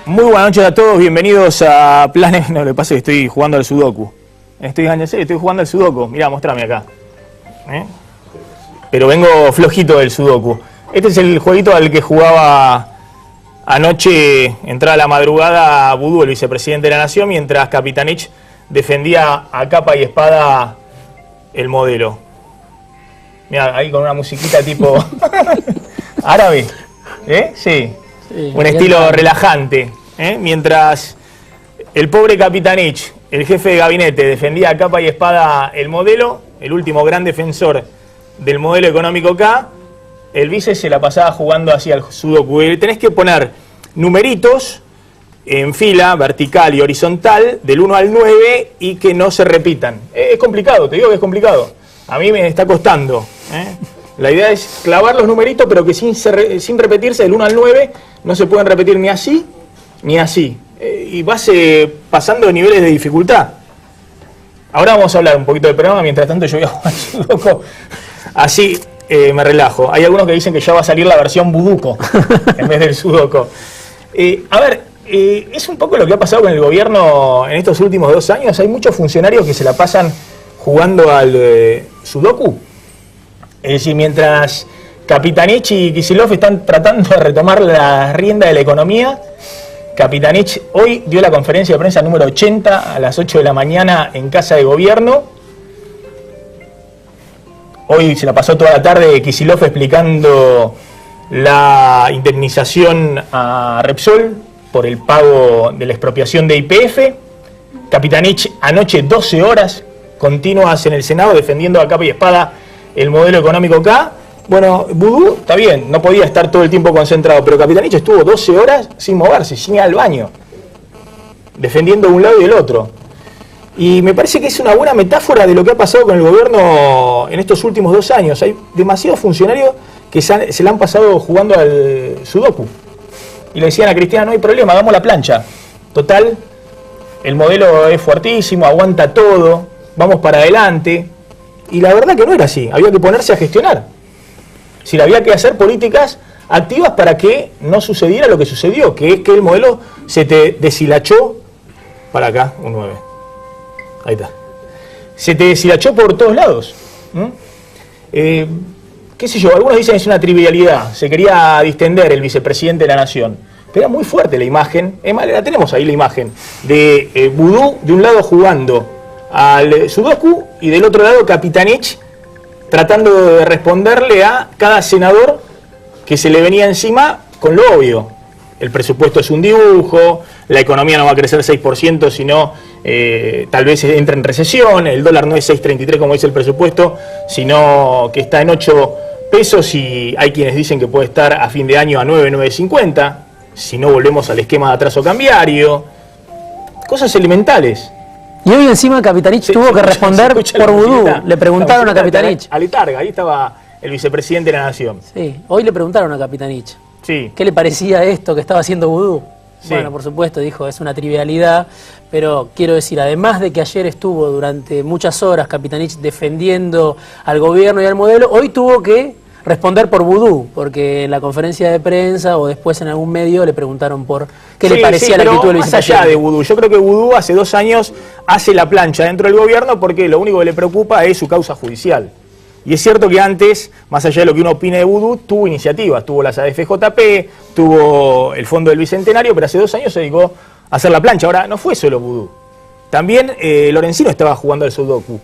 Muy buenas noches a todos, bienvenidos a Planes... No, lo que pasa es que estoy jugando al Sudoku. Estoy jugando al Sudoku. Mirá, mostrame acá. Pero vengo flojito del Sudoku. Este es el jueguito al que jugaba anoche, entrada a la madrugada, Vudú, el vicepresidente de la Nación, mientras Capitanich defendía a capa y espada el modelo. Mirá, ahí con una musiquita tipo... árabe. Sí. Un estilo relajante. Mientras el pobre Capitanich, el jefe de gabinete, defendía a capa y espada el modelo, el último gran defensor del modelo económico K, el vice se la pasaba jugando hacia el Sudoku. Tenés que poner numeritos en fila, vertical y horizontal, del 1 al 9 y que no se repitan. Es complicado, te digo que es complicado. A mí me está costando. La idea es clavar los numeritos, pero que sin repetirse, del 1 al 9 no se pueden repetir ni así ni así. Y vas pasando de niveles de dificultad. Ahora vamos a hablar un poquito del programa, mientras tanto yo voy a jugar Sudoku. Así me relajo. Hay algunos que dicen que ya va a salir la versión Buduco en vez del Sudoku. Es un poco lo que ha pasado con el gobierno en estos últimos 2 años. Hay muchos funcionarios que se la pasan jugando al Sudoku. Es decir, mientras Capitanich y Kicillof están tratando de retomar la rienda de la economía, Capitanich hoy dio la conferencia de prensa número 80 a las 8 de la mañana en Casa de Gobierno. Hoy se la pasó toda la tarde Kicillof explicando la indemnización a Repsol por el pago de la expropiación de YPF. Capitanich anoche 12 horas continuas en el Senado defendiendo a capa y espada el modelo económico K. Bueno, Vudú está bien, no podía estar todo el tiempo concentrado, pero Capitanich estuvo 12 horas sin moverse, sin ir al baño, defendiendo un lado y el otro. Y me parece que es una buena metáfora de lo que ha pasado con el gobierno en estos últimos 2 años. Hay demasiados funcionarios que se la han pasado jugando al Sudoku. Y le decían a Cristina, no hay problema, hagamos la plancha. Total, el modelo es fuertísimo, aguanta todo, vamos para adelante. Y la verdad que no era así, había que ponerse a gestionar. Si había que hacer políticas activas para que no sucediera lo que sucedió, que es que el modelo se te deshilachó, para acá, un 9. Ahí está. Se te deshilachó por todos lados. Qué sé yo, algunos dicen que es una trivialidad, se quería distender el vicepresidente de la Nación. Pero era muy fuerte la imagen, es más, la tenemos ahí la imagen, de Vudú de un lado jugando al Sudoku y del otro lado Capitanich tratando de responderle a cada senador que se le venía encima con lo obvio. El presupuesto es un dibujo, la economía no va a crecer 6%, sino tal vez entre en recesión, el dólar no es 6.33 como dice el presupuesto, sino que está en 8 pesos y hay quienes dicen que puede estar a fin de año a 9.50, si no volvemos al esquema de atraso cambiario. Cosas elementales. Y hoy encima Capitanich tuvo que responder por Vudú. Le preguntaron a Capitanich. A Letarga, ahí estaba el vicepresidente de la Nación. Sí, hoy le preguntaron a Capitanich. Sí. ¿Qué le parecía esto que estaba haciendo Vudú? Sí. Bueno, por supuesto, dijo, es una trivialidad, pero quiero decir, además de que ayer estuvo durante muchas horas Capitanich defendiendo al gobierno y al modelo, hoy tuvo que responder por Vudú, porque en la conferencia de prensa o después en algún medio le preguntaron por qué le parecía la actitud del vicepresidente. Más allá de Vudú, yo creo que Vudú hace 2 años hace la plancha dentro del gobierno porque lo único que le preocupa es su causa judicial. Y es cierto que antes, más allá de lo que uno opine de Vudú, tuvo iniciativas, tuvo las AFJP, tuvo el Fondo del Bicentenario, pero hace 2 años se dedicó a hacer la plancha. Ahora, no fue solo Vudú. También Lorenzino estaba jugando al Sudoku,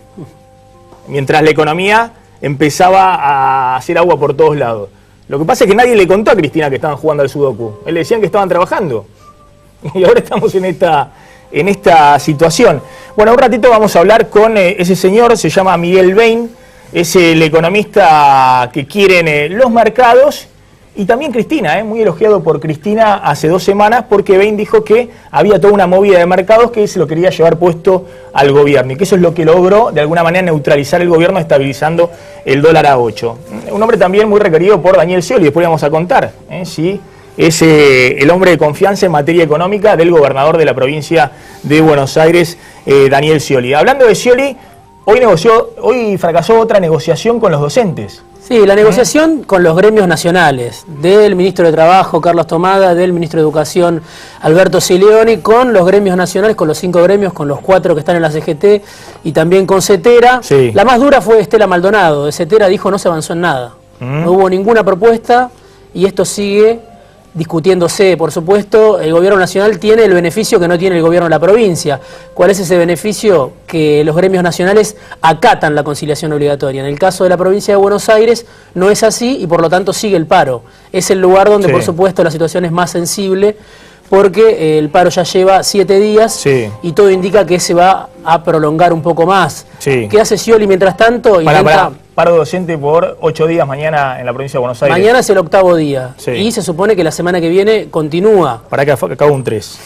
mientras la economía empezaba a hacer agua por todos lados. Lo que pasa es que nadie le contó a Cristina que estaban jugando al Sudoku. Él le decían que estaban trabajando. Y ahora estamos en esta situación. Bueno, un ratito vamos a hablar con ese señor, se llama Miguel Bain, es el economista que quieren los mercados. Y también Cristina, muy elogiado por Cristina hace 2 semanas, porque Bain dijo que había toda una movida de mercados que se lo quería llevar puesto al gobierno y que eso es lo que logró de alguna manera neutralizar el gobierno estabilizando el dólar a 8. Un hombre también muy requerido por Daniel Scioli, después vamos a contar, si es el hombre de confianza en materia económica del gobernador de la provincia de Buenos Aires, Daniel Scioli. Hablando de Scioli, hoy fracasó otra negociación con los docentes. Sí, la negociación con los gremios nacionales, del ministro de Trabajo, Carlos Tomada, del ministro de Educación, Alberto Sileoni, con los gremios nacionales, con los 5 gremios, con los 4 que están en la CGT y también con CETERA. Sí. La más dura fue Estela Maldonado, de CETERA dijo no se avanzó en nada. No hubo ninguna propuesta y esto sigue discutiéndose, por supuesto. El gobierno nacional tiene el beneficio que no tiene el gobierno de la provincia. ¿Cuál es ese beneficio? Que los gremios nacionales acatan la conciliación obligatoria. En el caso de la provincia de Buenos Aires no es así y por lo tanto sigue el paro. Es el lugar donde por supuesto la situación es más sensible porque el paro ya lleva 7 días y todo indica que se va a prolongar un poco más. ¿Qué hace Scioli mientras tanto? Paro docente por 8 días mañana en la provincia de Buenos Aires. Mañana es el 8º día y se supone que la semana que viene continúa. Para que acabo un 3.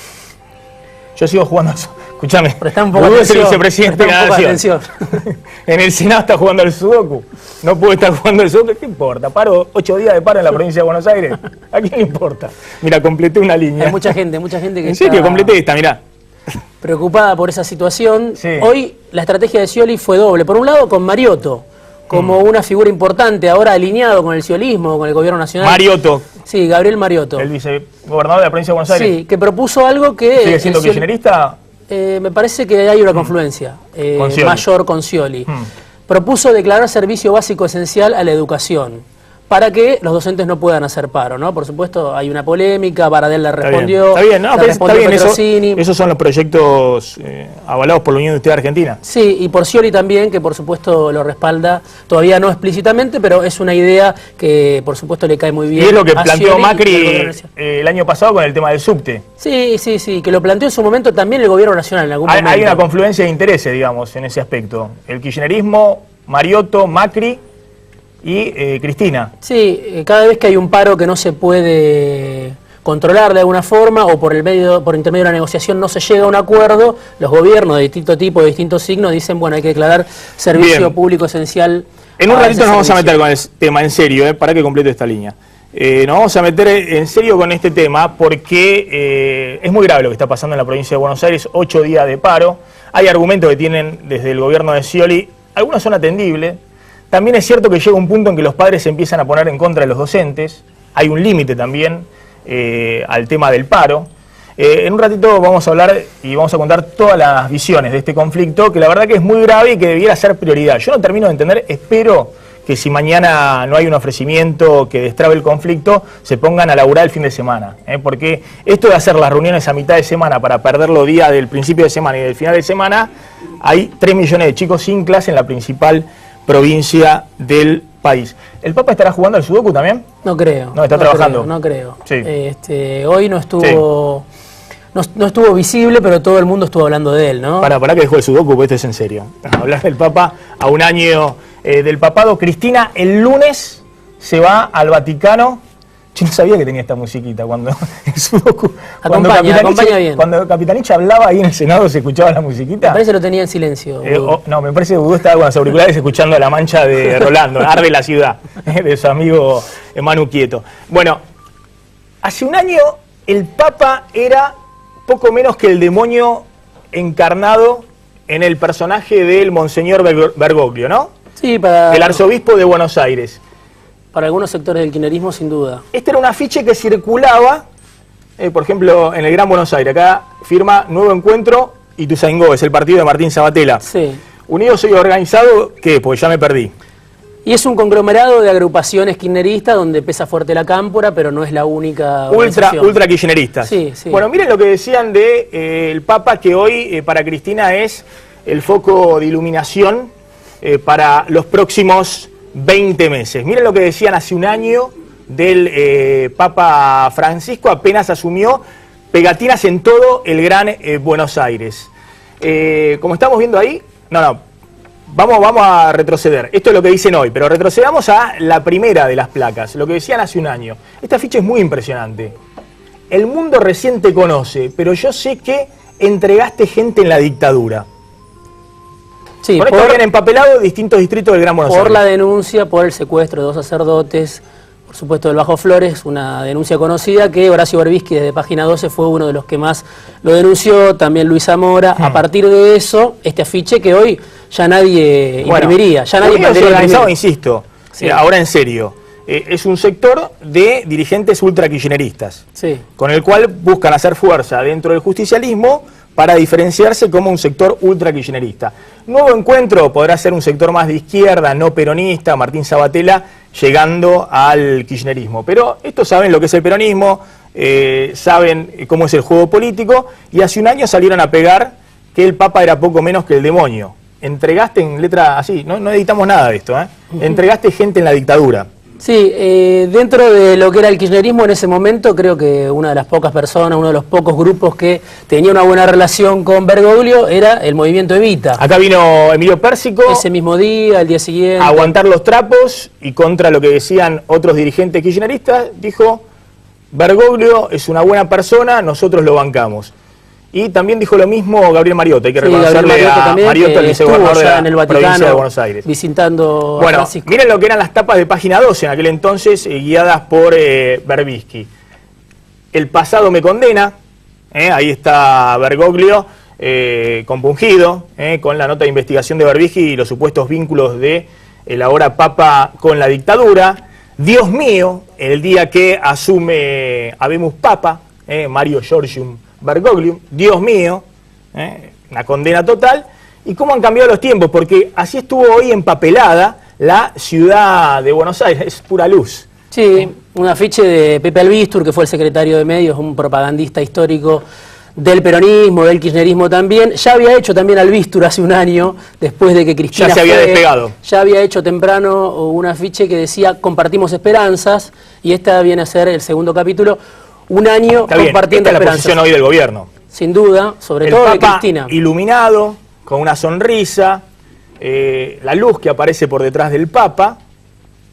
Yo sigo jugando eso. Escúchame, Prestá un poco de atención. Es el vicepresidente de la Nación. En el Senado está jugando el Sudoku. No puede estar jugando el Sudoku. ¿Qué importa? Paro 8 días de paro en la provincia de Buenos Aires. ¿A quién le importa? Mira, completé una línea. Hay mucha gente que ¿En serio? Completé esta, mirá. Preocupada por esa situación. Hoy la estrategia de Scioli fue doble. Por un lado, con Mariotto, como una figura importante, ahora alineado con el sciolismo, con el gobierno nacional. Mariotto. Sí, Gabriel Mariotto. El vicegobernador de la provincia de Buenos Aires. Sí, que propuso algo que... ¿Sigue siendo kirchnerista? Me parece que hay una confluencia mayor con Scioli. Propuso declarar servicio básico esencial a la educación, para que los docentes no puedan hacer paro, ¿no? Por supuesto, hay una polémica, Baradel le respondió. Está bien, no, está bien. Esos son los proyectos avalados por la Unión Industrial Argentina. Sí, y por Scioli también, que por supuesto lo respalda, todavía no explícitamente, pero es una idea que por supuesto le cae muy bien. Y es lo que planteó Macri el año pasado con el tema del subte. Sí, que lo planteó en su momento también el gobierno nacional en algún momento. Hay una confluencia de intereses, digamos, en ese aspecto. El kirchnerismo, Mariotto, Macri y Cristina. Sí, cada vez que hay un paro que no se puede controlar de alguna forma o por intermedio de la negociación no se llega a un acuerdo, los gobiernos de distinto tipo, de distintos signos, dicen, bueno, hay que declarar servicio público esencial. En un ratito nos vamos a meter con el tema en serio, para que complete esta línea. Nos vamos a meter en serio con este tema porque es muy grave lo que está pasando en la provincia de Buenos Aires, 8 días de paro. Hay argumentos que tienen desde el gobierno de Scioli, algunos son atendibles. También es cierto que llega un punto en que los padres se empiezan a poner en contra de los docentes. Hay un límite también al tema del paro. En un ratito vamos a hablar y vamos a contar todas las visiones de este conflicto, que la verdad que es muy grave y que debiera ser prioridad. Yo no termino de entender, espero que si mañana no hay un ofrecimiento que destrabe el conflicto, se pongan a laburar el fin de semana. Porque esto de hacer las reuniones a mitad de semana para perder los días del principio de semana y del final de semana, hay 3 millones de chicos sin clase en la principal provincia del país. ¿El Papa estará jugando al Sudoku también? No creo. No, está trabajando. No creo. Sí. Hoy no estuvo no estuvo visible, pero todo el mundo estuvo hablando de él, ¿no? Para que dejó el Sudoku, porque esto es en serio. Hablar del Papa a un año del papado. Cristina, el lunes se va al Vaticano. Yo no sabía que tenía esta musiquita cuando el Sudoku. Acompaña bien. Cuando Capitanich hablaba ahí en el Senado, ¿se escuchaba la musiquita? Me parece que lo tenía en silencio. No, me parece que Budó estaba con los auriculares escuchando La Mancha de Rolando, Arde la Ciudad, de su amigo Manu Quieto. Bueno, hace un año el Papa era poco menos que el demonio encarnado en el personaje del Monseñor Bergoglio, ¿no? Sí, el arzobispo de Buenos Aires. Para algunos sectores del kirchnerismo, sin duda. Este era un afiche que circulaba, por ejemplo, en el Gran Buenos Aires. Acá firma Nuevo Encuentro Ituzaingó, es el partido de Martín Sabatella. Sí. Unidos y Organizado, ¿qué? Pues ya me perdí. Y es un conglomerado de agrupaciones kirchneristas donde pesa fuerte la cámpora, pero no es la única ultra kirchneristas. Sí. Bueno, miren lo que decían de el Papa, que hoy para Cristina es el foco de iluminación para los próximos 20 meses. Miren lo que decían hace un año del Papa Francisco, apenas asumió, pegatinas en todo el Gran Buenos Aires. Como estamos viendo ahí, vamos a retroceder. Esto es lo que dicen hoy, pero retrocedamos a la primera de las placas, lo que decían hace un año. Esta ficha es muy impresionante. El mundo recién te conoce, pero yo sé que entregaste gente en la dictadura. Sí, por esto habían empapelado distintos distritos del Gran Buenos Aires. Por la denuncia, por el secuestro de 2 sacerdotes, por supuesto del Bajo Flores, una denuncia conocida que Horacio Berbisky desde Página 12 fue uno de los que más lo denunció, también Luis Zamora. A partir de eso, este afiche que hoy ya nadie imprimiría. Ya nadie organizado, insisto, Sí. Ahora en serio, es un sector de dirigentes ultra-kirchneristas, Sí. con el cual buscan hacer fuerza dentro del justicialismo para diferenciarse como un sector ultra-kirchnerista. Nuevo Encuentro podrá ser un sector más de izquierda, no peronista, Martín Sabatella llegando al kirchnerismo. Pero estos saben lo que es el peronismo, saben cómo es el juego político, y hace un año salieron a pegar que el Papa era poco menos que el demonio. Entregaste en letra así, no editamos nada de esto, entregaste gente en la dictadura. Sí, dentro de lo que era el kirchnerismo en ese momento, creo que una de las pocas personas, uno de los pocos grupos que tenía una buena relación con Bergoglio era el movimiento Evita. Acá vino Emilio Pérsico. Ese mismo día, al día siguiente. A aguantar los trapos, y contra lo que decían otros dirigentes kirchneristas, dijo: Bergoglio es una buena persona, nosotros lo bancamos. Y también dijo lo mismo Gabriel Mariota, hay que reconocerle a Mariota, el vicegobernador de la provincia de Buenos Aires. Visitando bueno, a Francisco. Miren lo que eran las tapas de Página 12 en aquel entonces, guiadas por Berbisky. El pasado me condena, ahí está Bergoglio, compungido, con la nota de investigación de Berbisky y los supuestos vínculos de el ahora Papa con la dictadura. Dios mío, el día que asume Habemus Papa, Mario Giorgium Bergoglio, Dios mío, una condena total. ¿Y cómo han cambiado los tiempos? Porque así estuvo hoy empapelada la ciudad de Buenos Aires, es pura luz. Sí, un afiche de Pepe Albistur, que fue el secretario de Medios, un propagandista histórico del peronismo, del kirchnerismo también. Ya había hecho también Albistur hace un año, después de que Cristina ya se había despegado. Ya había hecho temprano un afiche que decía compartimos esperanzas, y esta viene a ser el segundo capítulo. Un año está compartiendo bien, esta esperanzas. es la posición hoy del gobierno. Sin duda, sobre el todo Papa de Cristina. Iluminado, con una sonrisa, la luz que aparece por detrás del Papa,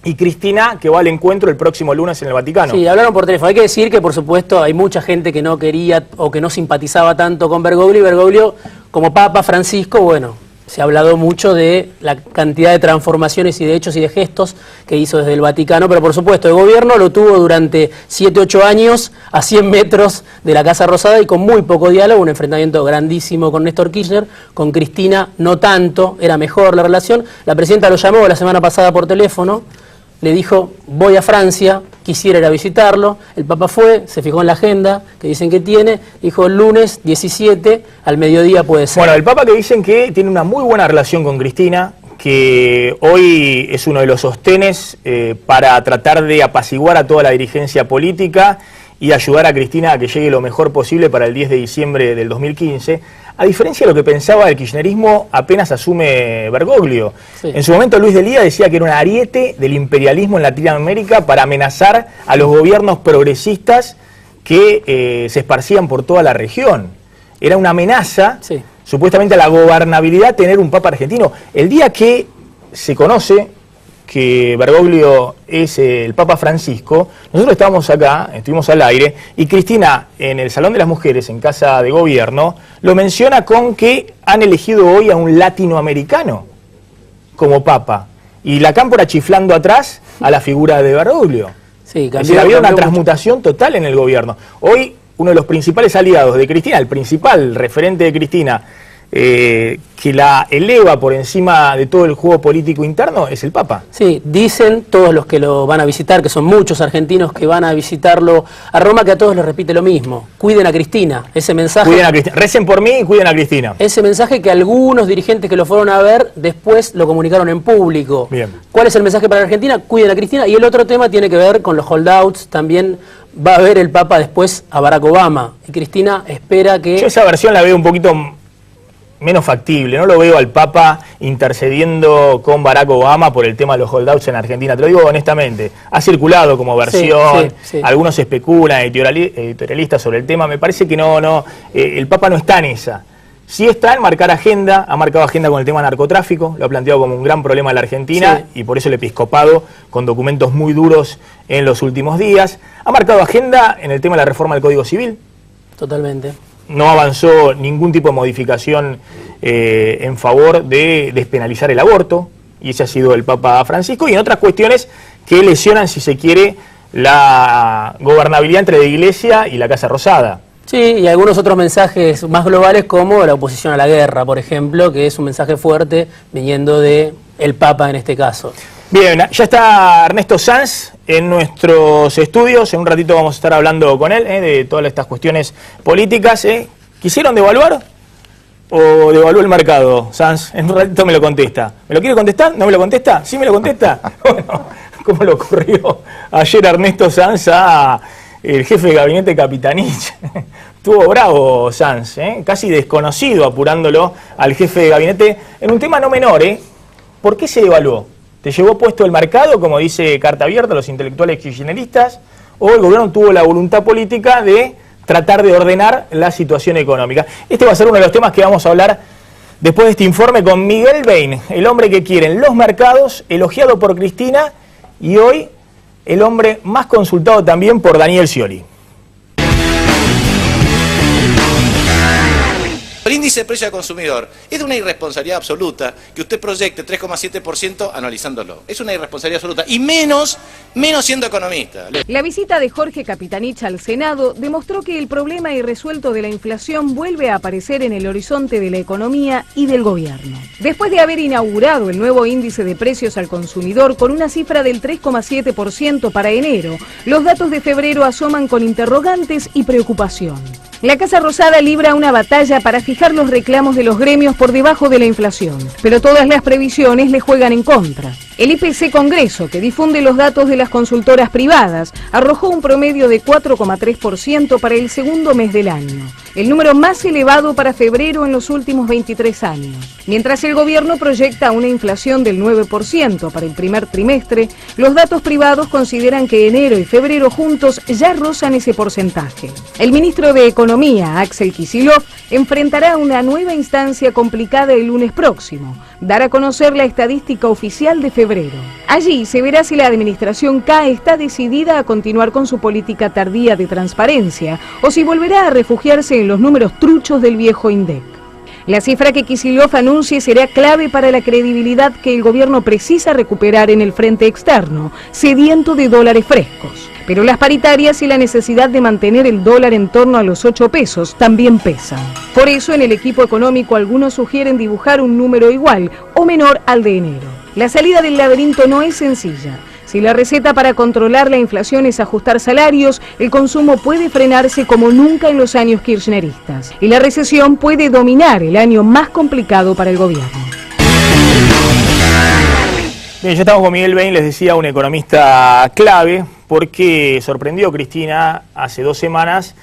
y Cristina que va al encuentro el próximo lunes en el Vaticano. Sí, hablaron por teléfono. Hay que decir que, por supuesto, hay mucha gente que no quería o que no simpatizaba tanto con Bergoglio, y Bergoglio, como Papa Francisco, bueno, se ha hablado mucho de la cantidad de transformaciones y de hechos y de gestos que hizo desde el Vaticano, pero por supuesto el gobierno lo tuvo durante 7-8 años a 100 metros de la Casa Rosada y con muy poco diálogo, un enfrentamiento grandísimo con Néstor Kirchner, con Cristina no tanto, era mejor la relación. La presidenta lo llamó la semana pasada por teléfono, le dijo: voy a Francia, quisiera ir a visitarlo. El Papa fue, se fijó en la agenda que dicen que tiene, dijo el lunes 17 al mediodía puede ser. Bueno, el Papa que dicen que tiene una muy buena relación con Cristina, que hoy es uno de los sostenes para tratar de apaciguar a toda la dirigencia política y ayudar a Cristina a que llegue lo mejor posible para el 10 de diciembre del 2015. A diferencia de lo que pensaba el kirchnerismo apenas asume Bergoglio. Sí. En su momento Luis de Lía decía que era un ariete del imperialismo en Latinoamérica para amenazar a los gobiernos progresistas que se esparcían por toda la región. Era una amenaza, sí, supuestamente a la gobernabilidad tener un Papa argentino. El día que se conoce que Bergoglio es el Papa Francisco, nosotros estábamos acá, estuvimos al aire, y Cristina en el Salón de las Mujeres, en Casa de Gobierno, lo menciona con que han elegido hoy a un latinoamericano como Papa, y la cámpora chiflando atrás a la figura de Bergoglio. Sí, había una transmutación total en el gobierno. Hoy uno de los principales aliados de Cristina, el principal referente de Cristina, que la eleva por encima de todo el juego político interno, es el Papa. Sí, dicen todos los que lo van a visitar, que son muchos argentinos que van a visitarlo a Roma, que a todos les repite lo mismo: cuiden a Cristina. Ese mensaje, cuiden a Cristina, recen por mí y cuiden a Cristina. Ese mensaje que algunos dirigentes que lo fueron a ver después lo comunicaron en público. Bien. ¿Cuál es el mensaje para la Argentina? Cuiden a Cristina. Y el otro tema tiene que ver con los holdouts. También va a ver el Papa después a Barack Obama, y Cristina espera que... Yo esa versión la veo un poquito menos factible, no lo veo al Papa intercediendo con Barack Obama por el tema de los holdouts en Argentina, te lo digo honestamente. Ha circulado como versión, sí. Algunos especulan, editorialistas sobre el tema, me parece que no, el Papa no está en esa. Sí está en marcar agenda, ha marcado agenda con el tema narcotráfico, lo ha planteado como un gran problema en la Argentina, sí, y por eso el episcopado, con documentos muy duros en los últimos días, ha marcado agenda en el tema de la reforma del Código Civil. Totalmente. No avanzó ningún tipo de modificación en favor de despenalizar el aborto, y ese ha sido el Papa Francisco, y en otras cuestiones que lesionan, si se quiere, la gobernabilidad entre la Iglesia y la Casa Rosada. Sí, y algunos otros mensajes más globales, como la oposición a la guerra, por ejemplo, que es un mensaje fuerte viniendo de el Papa en este caso. Bien, ya está Ernesto Sanz en nuestros estudios. En un ratito vamos a estar hablando con él de todas estas cuestiones políticas. ¿Quisieron devaluar o devaluó el mercado, Sanz? En un ratito me lo contesta. ¿Me lo quiere contestar? ¿No me lo contesta? ¿Sí me lo contesta? Bueno, ¿cómo le ocurrió ayer Ernesto Sanz a el jefe de gabinete Capitanich? Estuvo bravo Sanz, casi desconocido, apurándolo al jefe de gabinete en un tema no menor. ¿Por qué se devaluó? ¿Te llevó puesto el mercado, como dice Carta Abierta, los intelectuales kirchneristas, o el gobierno tuvo la voluntad política de tratar de ordenar la situación económica? Este va a ser uno de los temas que vamos a hablar después de este informe con Miguel Bain, el hombre que quieren los mercados, elogiado por Cristina, y hoy el hombre más consultado también por Daniel Scioli. El índice de precio al consumidor es de una irresponsabilidad absoluta que usted proyecte 3,7% anualizándolo. Es una irresponsabilidad absoluta, y menos siendo economista. La visita de Jorge Capitanich al Senado demostró que el problema irresuelto de la inflación vuelve a aparecer en el horizonte de la economía y del gobierno. Después de haber inaugurado el nuevo índice de precios al consumidor con una cifra del 3,7% para enero, los datos de febrero asoman con interrogantes y preocupación. La Casa Rosada libra una batalla para fijar los reclamos de los gremios por debajo de la inflación, pero todas las previsiones le juegan en contra. El IPC Congreso, que difunde los datos de las consultoras privadas, arrojó un promedio de 4,3% para el segundo mes del año, el número más elevado para febrero en los últimos 23 años. Mientras el gobierno proyecta una inflación del 9% para el primer trimestre, los datos privados consideran que enero y febrero juntos ya rozan ese porcentaje. El ministro de Economía, Axel Kicillof, enfrentará una nueva instancia complicada el lunes próximo, dar a conocer la estadística oficial de febrero. Allí se verá si la administración K está decidida a continuar con su política tardía de transparencia o si volverá a refugiarse en los números truchos del viejo INDEC. La cifra que Kicillof anuncie será clave para la credibilidad que el gobierno precisa recuperar en el frente externo, sediento de dólares frescos. Pero las paritarias y la necesidad de mantener el dólar en torno a los 8 pesos también pesan. Por eso en el equipo económico algunos sugieren dibujar un número igual o menor al de enero. La salida del laberinto no es sencilla. Si la receta para controlar la inflación es ajustar salarios, el consumo puede frenarse como nunca en los años kirchneristas. Y la recesión puede dominar el año más complicado para el gobierno. Bien, ya estamos con Miguel Bain, les decía, un economista clave, porque sorprendió Cristina hace 2 semanas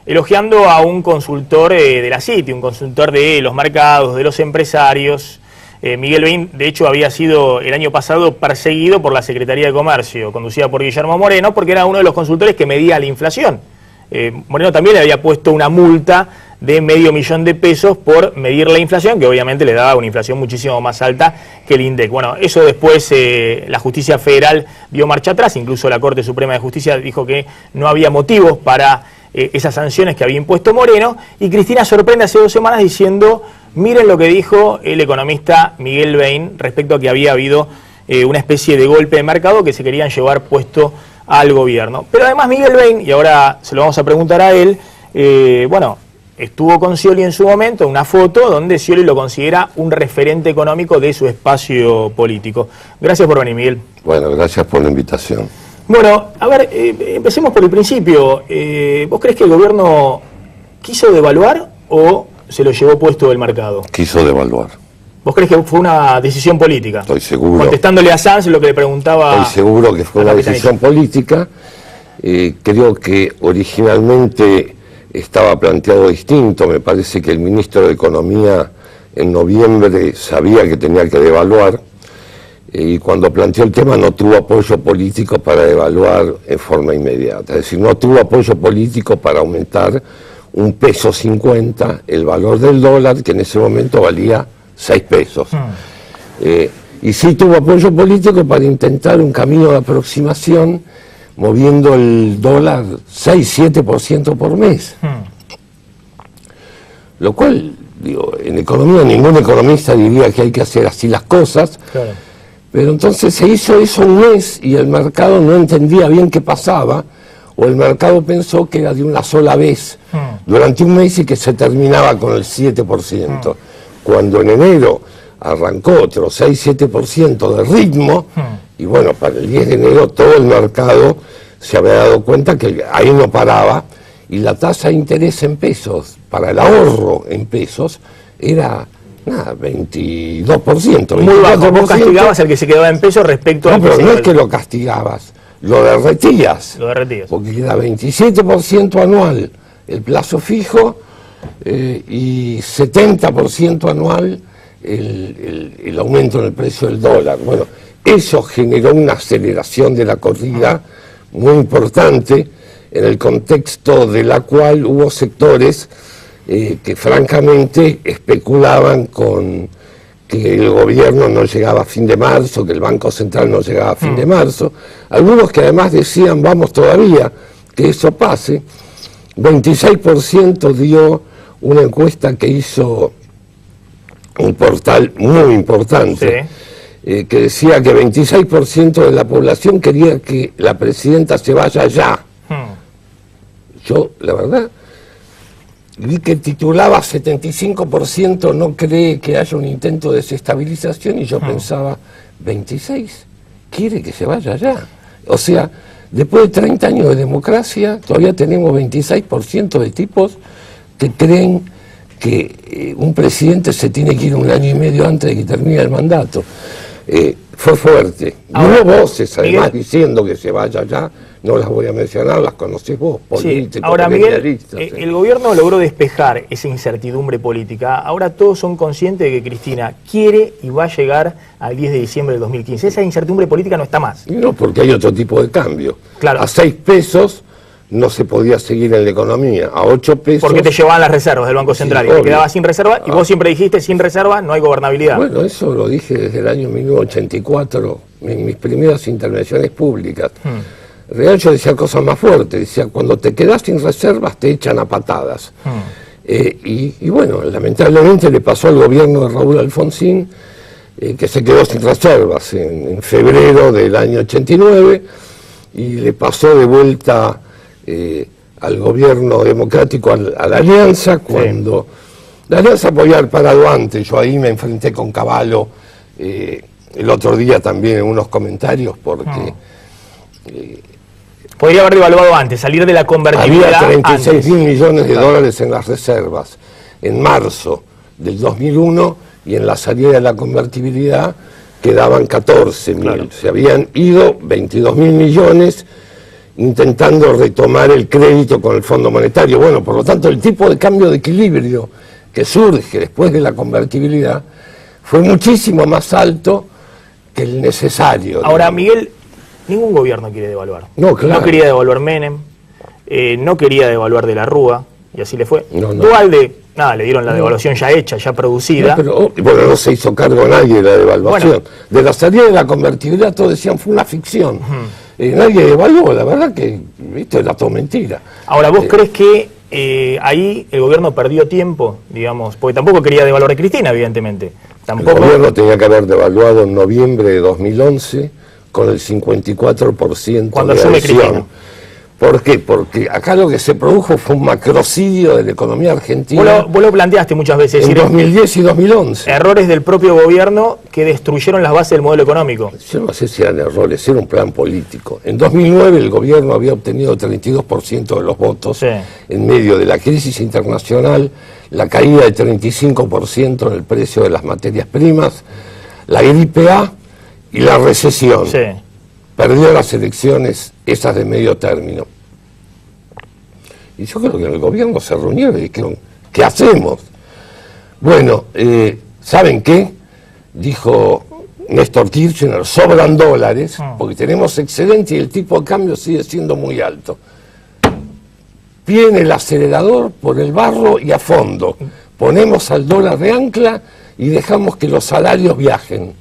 elogiando a un consultor de la Citi, un consultor de los mercados, de los empresarios. Miguel Bain, de hecho, había sido el año pasado perseguido por la Secretaría de Comercio, conducida por Guillermo Moreno, porque era uno de los consultores que medía la inflación. Moreno también le había puesto una multa de $500.000 por medir la inflación, que obviamente le daba una inflación muchísimo más alta que el INDEC. Bueno, eso después la Justicia Federal dio marcha atrás, incluso la Corte Suprema de Justicia dijo que no había motivos para esas sanciones que había impuesto Moreno, y Cristina sorprende hace 2 semanas diciendo: miren lo que dijo el economista Miguel Bain respecto a que había habido una especie de golpe de mercado que se querían llevar puesto al gobierno. Pero además Miguel Bain, y ahora se lo vamos a preguntar a él, bueno, estuvo con Scioli en su momento, una foto donde Scioli lo considera un referente económico de su espacio político. Gracias por venir, Miguel. Bueno, gracias por la invitación. Bueno, a ver, empecemos por el principio. ¿Vos crees que el gobierno quiso devaluar o se lo llevó puesto del mercado? Quiso devaluar. ¿Vos crees que fue una decisión política? Estoy seguro. Contestándole a Sanz lo que le preguntaba. Estoy seguro que fue una decisión política. Creo que originalmente estaba planteado distinto. Me parece que el ministro de Economía en noviembre sabía que tenía que devaluar, y cuando planteó el tema no tuvo apoyo político para devaluar en forma inmediata. Es decir, no tuvo apoyo político para aumentar $1.50 el valor del dólar, que en ese momento valía 6 pesos. Y sí tuvo apoyo político para intentar un camino de aproximación, moviendo el dólar 6-7% por mes. Lo cual, digo, en economía ningún economista diría que hay que hacer así las cosas. Claro. Pero entonces se hizo eso un mes y el mercado no entendía bien qué pasaba, o el mercado pensó que era de una sola vez durante un mes y que se terminaba con el 7%. Cuando en enero arrancó otro 6-7% de ritmo, y bueno, para el 10 de enero todo el mercado se había dado cuenta que ahí no paraba, y la tasa de interés en pesos, para el ahorro en pesos, era nada, 22%. Muy bajo. Vos castigabas al que se quedaba en pesos respecto al No, pero no es que lo castigabas, lo derretías. Lo derretías. Porque era 27% anual el plazo fijo y 70% anual el aumento en el precio del dólar. Bueno, eso generó una aceleración de la corrida muy importante, en el contexto de la cual hubo sectores que francamente especulaban con que el gobierno no llegaba a fin de marzo, que el Banco Central no llegaba a fin de marzo, algunos que además decían vamos todavía que eso pase. 26% dio una encuesta que hizo un portal muy importante, que decía que 26% de la población quería que la presidenta se vaya ya. Yo, la verdad, vi que titulaba 75% no cree que haya un intento de desestabilización, y yo pensaba, 26, quiere que se vaya ya. O sea, después de 30 años de democracia, todavía tenemos 26% de tipos que creen que un presidente se tiene que ir 1 año y medio antes de que termine el mandato. Fue fuerte. Ahora, hubo voces, además, Miguel, diciendo que se vaya ya. No las voy a mencionar, las conocés vos, políticos, sí. Ahora, Miguel, el gobierno logró despejar esa incertidumbre política. Ahora todos son conscientes de que Cristina quiere y va a llegar al 10 de diciembre del 2015. Esa incertidumbre política no está más. No, porque hay otro tipo de cambio. Claro. A 6 pesos no se podía seguir en la economía. A 8 pesos... Porque te llevaban las reservas del Banco Central, sí, y te quedabas sin reserva, y vos siempre dijiste, sin reserva no hay gobernabilidad. Bueno, eso lo dije desde el año 1984, en mis primeras intervenciones públicas. Real, yo decía cosas más fuertes, decía, cuando te quedas sin reservas te echan a patadas. Y bueno, lamentablemente le pasó al gobierno de Raúl Alfonsín, que se quedó sin reservas en febrero del año 89, y le pasó de vuelta al gobierno democrático, a la Alianza, cuando la Alianza podía haber parado antes. Yo ahí me enfrenté con Cavallo el otro día también en unos comentarios, porque... podría haber devaluado antes, salir de la convertibilidad. Había 36 mil millones de dólares en las reservas en marzo del 2001, y en la salida de la convertibilidad quedaban 14 mil. Claro. Se habían ido 22 mil millones intentando retomar el crédito con el Fondo Monetario. Bueno, por lo tanto, el tipo de cambio de equilibrio que surge después de la convertibilidad fue muchísimo más alto que el necesario. Ahora, Miguel, ningún gobierno quiere devaluar. No, claro. No quería devaluar Menem, no quería devaluar De la Rúa, y así le fue. No. Duhalde, nada, le dieron la devaluación ya hecha, ya producida. No, pero bueno, no se hizo cargo nadie de la devaluación. Bueno, de la salida de la convertibilidad todos decían fue una ficción. Nadie devaluó, la verdad que esto era todo mentira. Ahora, ¿vos crees que ahí el gobierno perdió tiempo, digamos? Porque tampoco quería devaluar a Cristina, evidentemente. Tampoco... El gobierno tenía que haber devaluado en noviembre de 2011 con el 54% cuando de asume adhesión. Cristina. ¿Por qué? Porque acá lo que se produjo fue un macrocidio de la economía argentina. Vos lo planteaste muchas veces. En 2010 y 2011. Errores del propio gobierno que destruyeron las bases del modelo económico. Yo no sé si eran errores, era un plan político. En 2009 el gobierno había obtenido 32% de los votos en medio de la crisis internacional, la caída de 35% en el precio de las materias primas, la gripe A y la recesión. Perdió las elecciones esas de medio término. Y yo creo que en el gobierno se reunieron y dijeron, ¿qué hacemos? Bueno, ¿saben qué? Dijo Néstor Kirchner, sobran dólares, porque tenemos excedente y el tipo de cambio sigue siendo muy alto. Viene el acelerador por el barro y a fondo. Ponemos al dólar de ancla y dejamos que los salarios viajen.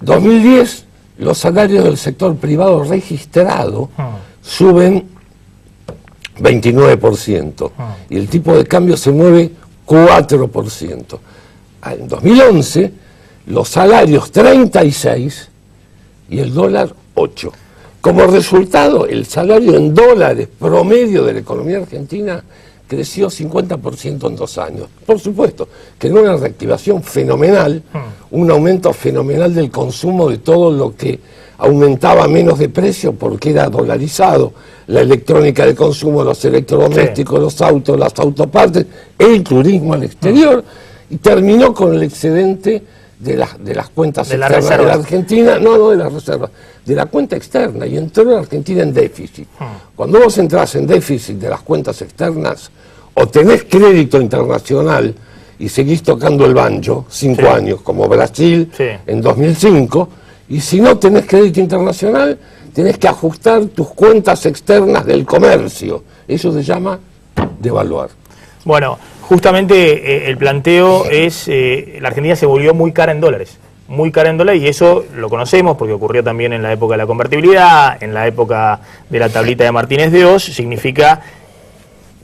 2010, los salarios del sector privado registrado suben 29% y el tipo de cambio se mueve 4%. En 2011 los salarios 36% y el dólar 8%. Como resultado, el salario en dólares promedio de la economía argentina creció 50% en 2 años. Por supuesto, que era una reactivación fenomenal, un aumento fenomenal del consumo de todo lo que aumentaba menos de precio porque era dolarizado, la electrónica de consumo, los electrodomésticos, los autos, las autopartes, el turismo al exterior, y terminó con el excedente de las cuentas externas de la Argentina, no de las reservas, de la cuenta externa, y entró la Argentina en déficit. Cuando vos entrás en déficit de las cuentas externas, o tenés crédito internacional y seguís tocando el banjo 5 años, como Brasil en 2005, y si no tenés crédito internacional, tenés que ajustar tus cuentas externas del comercio. Eso se llama devaluar. Bueno, justamente el planteo es, la Argentina se volvió muy cara en dólares, y eso lo conocemos porque ocurrió también en la época de la convertibilidad, en la época de la tablita de Martínez de Oz, significa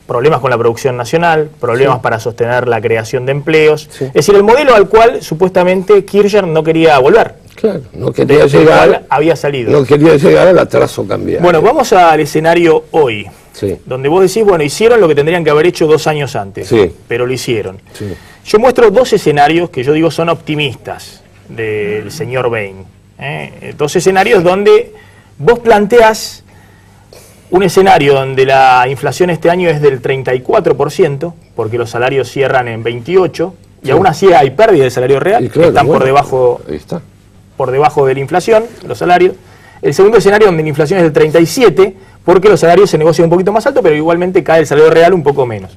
problemas con la producción nacional, problemas para sostener la creación de empleos, es decir, el modelo al cual supuestamente Kirchner no quería volver. Claro, no quería llegar, había salido. No quería llegar al atraso cambiario. Bueno, vamos al escenario hoy, donde vos decís, bueno, hicieron lo que tendrían que haber hecho 2 años antes, pero lo hicieron. Yo muestro 2 escenarios que yo digo son optimistas del señor Bain. 2 escenarios donde vos planteás un escenario donde la inflación este año es del 34%, porque los salarios cierran en 28%, y aún así hay pérdida de salario real, claro, están por debajo de la inflación, los salarios. El segundo escenario donde la inflación es del 37%, porque los salarios se negocian un poquito más alto, pero igualmente cae el salario real un poco menos.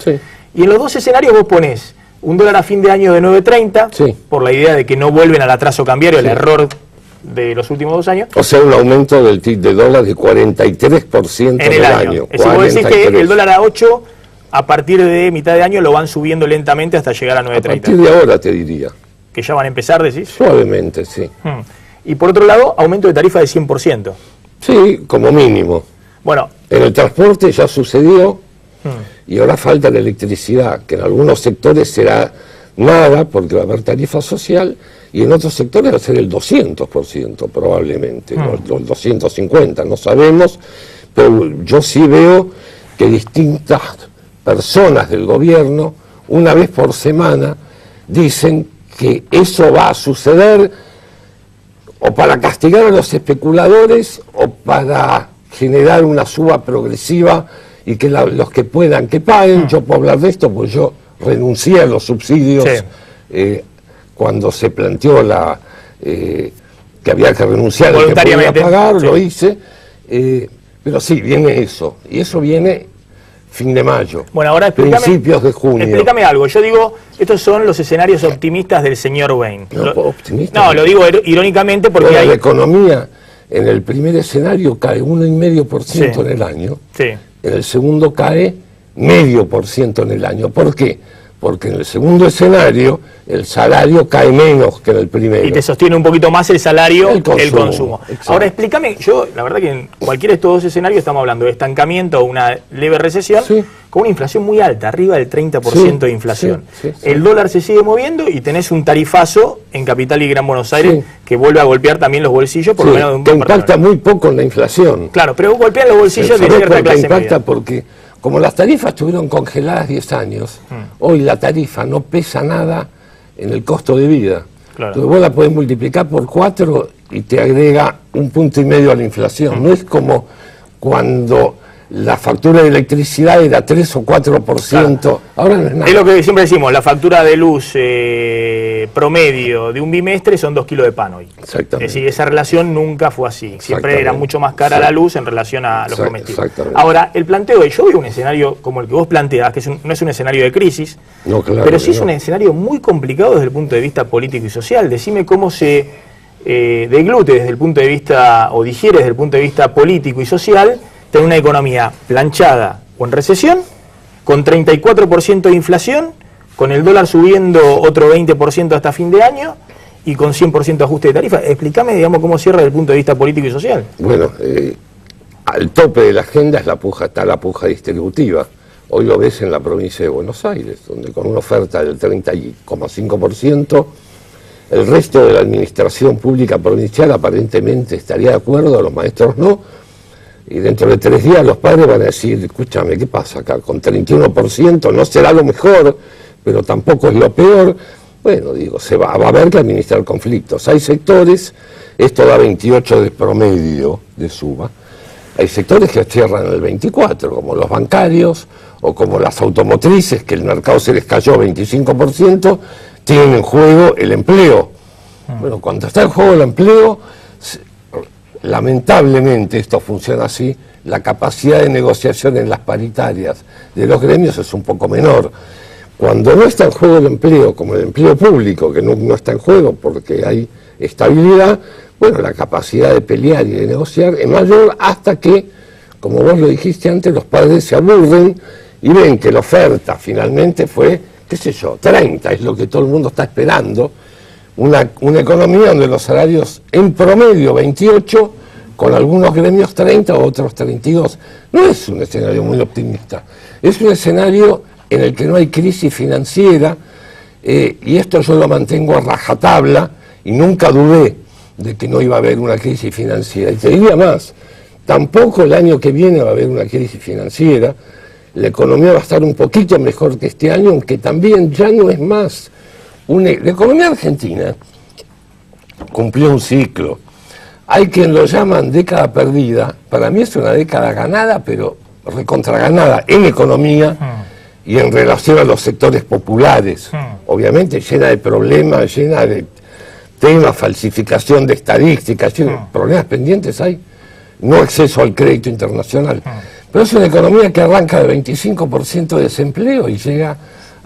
Y en los 2 escenarios vos ponés un dólar a fin de año de 9.30, por la idea de que no vuelven al atraso cambiario, el error de los últimos 2 años. O sea, un aumento del TIC de dólar de 43% en el año. Es decir, vos decís que el dólar a 8, a partir de mitad de año, lo van subiendo lentamente hasta llegar a 9.30. A partir de ahora, te diría. Que ya van a empezar, decís. Suavemente, sí. Y por otro lado, aumento de tarifa de 100%. Sí, como mínimo. Bueno, en el transporte ya sucedió, y ahora falta la electricidad, que en algunos sectores será nada, porque va a haber tarifa social, y en otros sectores va a ser el 200% probablemente, o el 250%, no sabemos, pero yo sí veo que distintas personas del gobierno, una vez por semana, dicen que eso va a suceder o para castigar a los especuladores o para generar una suba progresiva y que los que puedan que paguen. Yo puedo hablar de esto, pues yo renuncié a los subsidios cuando se planteó que había que renunciar al que podía pagar, lo hice, pero sí, viene eso, y eso viene fin de mayo, bueno, ahora principios de junio. Explícame algo, yo digo, estos son los escenarios optimistas del señor Bain. No, lo digo irónicamente porque la economía en el primer escenario cae 1,5% en el año, en el segundo cae 0,5% en el año. ¿Por qué? Porque en el segundo escenario el salario cae menos que en el primero. Y te sostiene un poquito más el salario, el consumo. Ahora explícame, yo la verdad que en cualquiera de estos 2 escenarios estamos hablando de estancamiento o una leve recesión, con una inflación muy alta, arriba del 30% de inflación. El dólar se sigue moviendo y tenés un tarifazo en Capital y Gran Buenos Aires que vuelve a golpear también los bolsillos, por lo menos de un que impacta muy poco en la inflación. Claro, pero golpean los bolsillos de cierta clase media. Porque como las tarifas estuvieron congeladas 10 años, hoy la tarifa no pesa nada en el costo de vida. Entonces vos la podés multiplicar por 4 y te agrega 1,5 puntos a la inflación. No es como cuando la factura de electricidad era 3 o 4%, ahora no es nada. Es lo que siempre decimos, la factura de luz promedio de un bimestre son 2 kilos de pan hoy. Exactamente. Es decir, esa relación nunca fue así. Siempre era mucho más cara la luz en relación a los comestibles. Ahora, el planteo de yo veo un escenario como el que vos planteás, que no es un escenario de crisis, pero sí es un escenario muy complicado desde el punto de vista político y social. Decime cómo se deglute desde el punto de vista, o digiere desde el punto de vista político y social, tener una economía planchada o en recesión, con 34% de inflación, con el dólar subiendo otro 20% hasta fin de año y con 100% de ajuste de tarifa. Explícame, digamos, cómo cierra desde el punto de vista político y social. Bueno, al tope de la agenda está la puja distributiva. Hoy lo ves en la provincia de Buenos Aires, donde con una oferta del 30,5%, el resto de la administración pública provincial aparentemente estaría de acuerdo, los maestros no. Y dentro de 3 días los padres van a decir, escúchame, ¿qué pasa acá? Con 31% no será lo mejor, pero tampoco es lo peor. Bueno, digo, va a haber que administrar conflictos. Hay sectores, esto da 28 de promedio de suba, hay sectores que cierran el 24, como los bancarios o como las automotrices, que el mercado se les cayó 25%, tienen en juego el empleo. Bueno, cuando está en juego el empleo, lamentablemente esto funciona así, la capacidad de negociación en las paritarias de los gremios es un poco menor. Cuando no está en juego el empleo, como el empleo público, que no está en juego porque hay estabilidad, bueno, la capacidad de pelear y de negociar es mayor hasta que, como vos lo dijiste antes, los padres se aburren y ven que la oferta finalmente fue, qué sé yo, 30, es lo que todo el mundo está esperando, una economía donde los salarios en promedio 28, con algunos gremios 30, otros 32. No es un escenario muy optimista, es un escenario en el que no hay crisis financiera, y esto yo lo mantengo a rajatabla, y nunca dudé de que no iba a haber una crisis financiera. Y te diría más, tampoco el año que viene va a haber una crisis financiera, la economía va a estar un poquito mejor que este año, aunque también ya no es más. La economía argentina cumplió un ciclo. Hay quien lo llaman década perdida, para mí es una década ganada, pero recontraganada en economía, y en relación a los sectores populares, obviamente llena de problemas, llena de temas, falsificación de estadísticas, problemas pendientes hay, no acceso al crédito internacional. Pero es una economía que arranca de 25% de desempleo y llega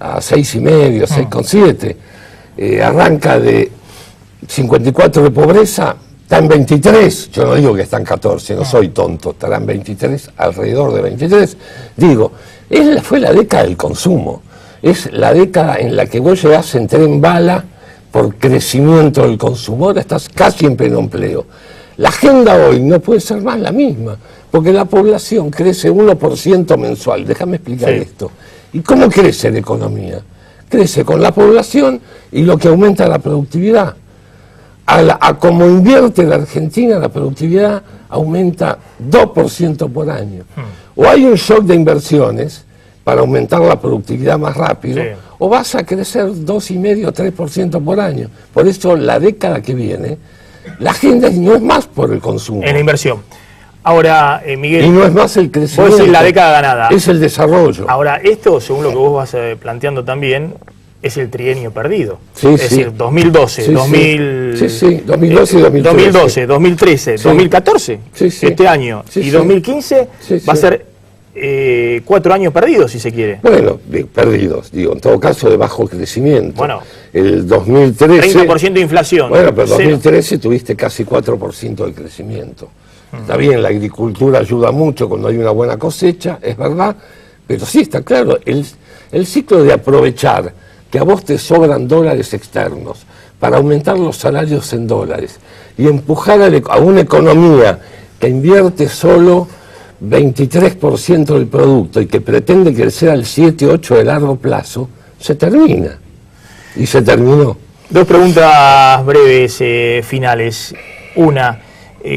a 6,5, 6,7. Arranca de 54 de pobreza, está en 23, yo no digo que está en 14, no soy tonto, estará en 23, alrededor de 23. Digo, fue la década del consumo, es la década en la que vos llegás en tren bala por crecimiento del consumo, ahora estás casi en pleno empleo. La agenda hoy no puede ser más la misma, porque la población crece 1% mensual, déjame explicar esto. ¿Y cómo crece la economía? Crece con la población y lo que aumenta la productividad. A como invierte la Argentina, la productividad aumenta 2% por año. O hay un shock de inversiones para aumentar la productividad más rápido, o vas a crecer 2,5, 3% por año. Por eso la década que viene, la agenda no es más por el consumo. En la inversión. Ahora, Miguel... Y no es más el crecimiento. Vos decís la década ganada. Es el desarrollo. Ahora, esto, según lo que vos vas planteando también, es el trienio perdido. Sí, es decir, 2012, 2012, 2013, 2014, este año, y 2015 va a ser 4 años perdidos, si se quiere. Bueno, perdidos, digo, en todo caso de bajo crecimiento. Bueno, el 2013... 30% de inflación. Bueno, pero en 2013 tuviste casi 4% de crecimiento. Está bien, la agricultura ayuda mucho cuando hay una buena cosecha, es verdad, pero sí está claro, el ciclo de aprovechar que a vos te sobran dólares externos para aumentar los salarios en dólares y empujar a una economía que invierte solo 23% del producto y que pretende crecer al 7-8 de largo plazo, se termina. Y se terminó. 2 preguntas breves, finales. Una,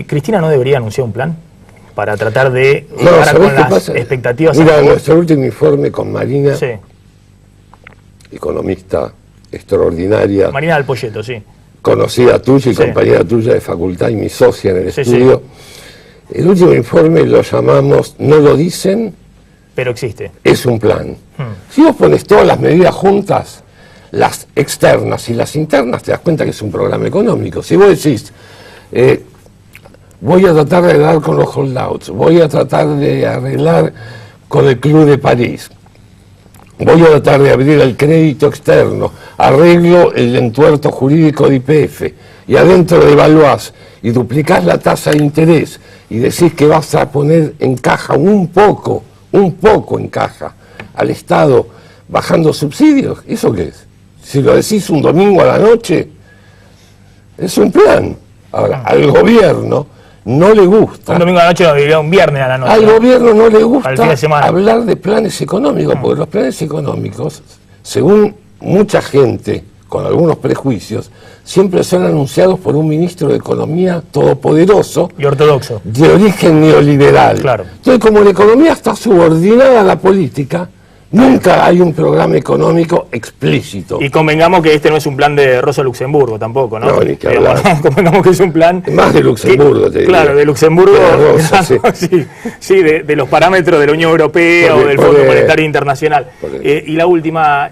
¿Cristina no debería anunciar un plan para tratar de llegar con las expectativas? Mira, nuestro último informe con Marina, economista extraordinaria. Marina del Poyeto, conocida tuya y compañera tuya de facultad y mi socia en el estudio. El último informe lo llamamos No lo dicen, pero existe. Es un plan. Si vos pones todas las medidas juntas, las externas y las internas, te das cuenta que es un programa económico. Si vos decís, voy a tratar de arreglar con los holdouts, voy a tratar de arreglar con el Club de París, voy a tratar de abrir el crédito externo, arreglo el entuerto jurídico de YPF, y adentro devaluás y duplicás la tasa de interés y decís que vas a poner en caja un poco en caja al Estado bajando subsidios, ¿eso qué es? Si lo decís un domingo a la noche, es un plan. Ahora, al gobierno no le gusta. Un domingo a la noche, no, diría un viernes a la noche. Al gobierno no le gusta de hablar de planes económicos, porque los planes económicos, según mucha gente con algunos prejuicios, siempre son anunciados por un ministro de Economía todopoderoso Y ortodoxo. de origen neoliberal. Claro. Entonces, como la economía está subordinada a la política, nunca hay un programa económico explícito. Y convengamos que este no es un plan de Rosa Luxemburgo tampoco, ¿no? No, ni que hablar. Convengamos que es un plan... Más de Luxemburgo, te diría. Claro, de Luxemburgo, De la Rosa, claro, sí, de los parámetros de la Unión Europea o del Fondo Monetario Internacional. Y la última,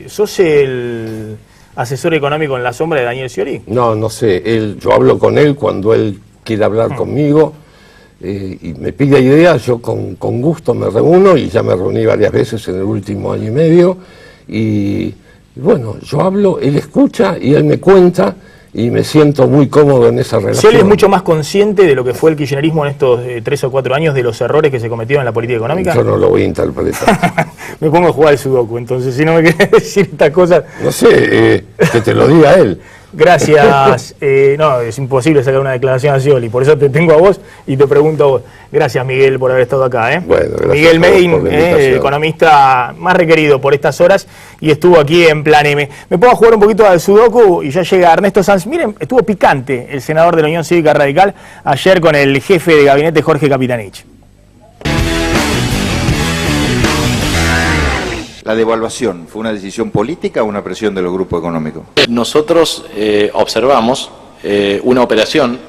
¿sos el asesor económico en la sombra de Daniel Scioli? No, no sé, yo hablo con él cuando él quiere hablar conmigo y me pide ideas, yo con gusto me reúno y ya me reuní varias veces en el último año y medio y bueno, yo hablo, él escucha y él me cuenta y me siento muy cómodo en esa relación. Scioli es mucho más consciente de lo que fue el kirchnerismo en estos 3 o 4 años, de los errores que se cometieron en la política económica. Yo no lo voy a interpretar. Me pongo a jugar al sudoku, entonces, si no me querés decir estas cosas... No sé, que te lo diga él. Gracias. No, es imposible sacar una declaración a Scioli, por eso te tengo a vos y te pregunto a vos. Gracias, Miguel, por haber estado acá. Bueno, gracias Miguel Medin, por la invitación. economista más requerido por estas horas y estuvo aquí en Plan M. Me pongo a jugar un poquito al sudoku y ya llega Ernesto Sanz. Miren, estuvo picante el senador de la Unión Cívica Radical ayer con el jefe de gabinete, Jorge Capitanich. ¿La devaluación fue una decisión política o una presión de los grupos económicos? Nosotros observamos una operación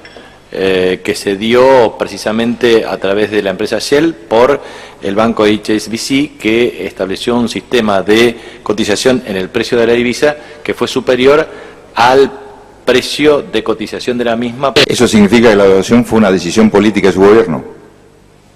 que se dio precisamente a través de la empresa Shell por el banco HSBC, que estableció un sistema de cotización en el precio de la divisa que fue superior al precio de cotización de la misma. ¿Eso significa que la devaluación fue una decisión política de su gobierno?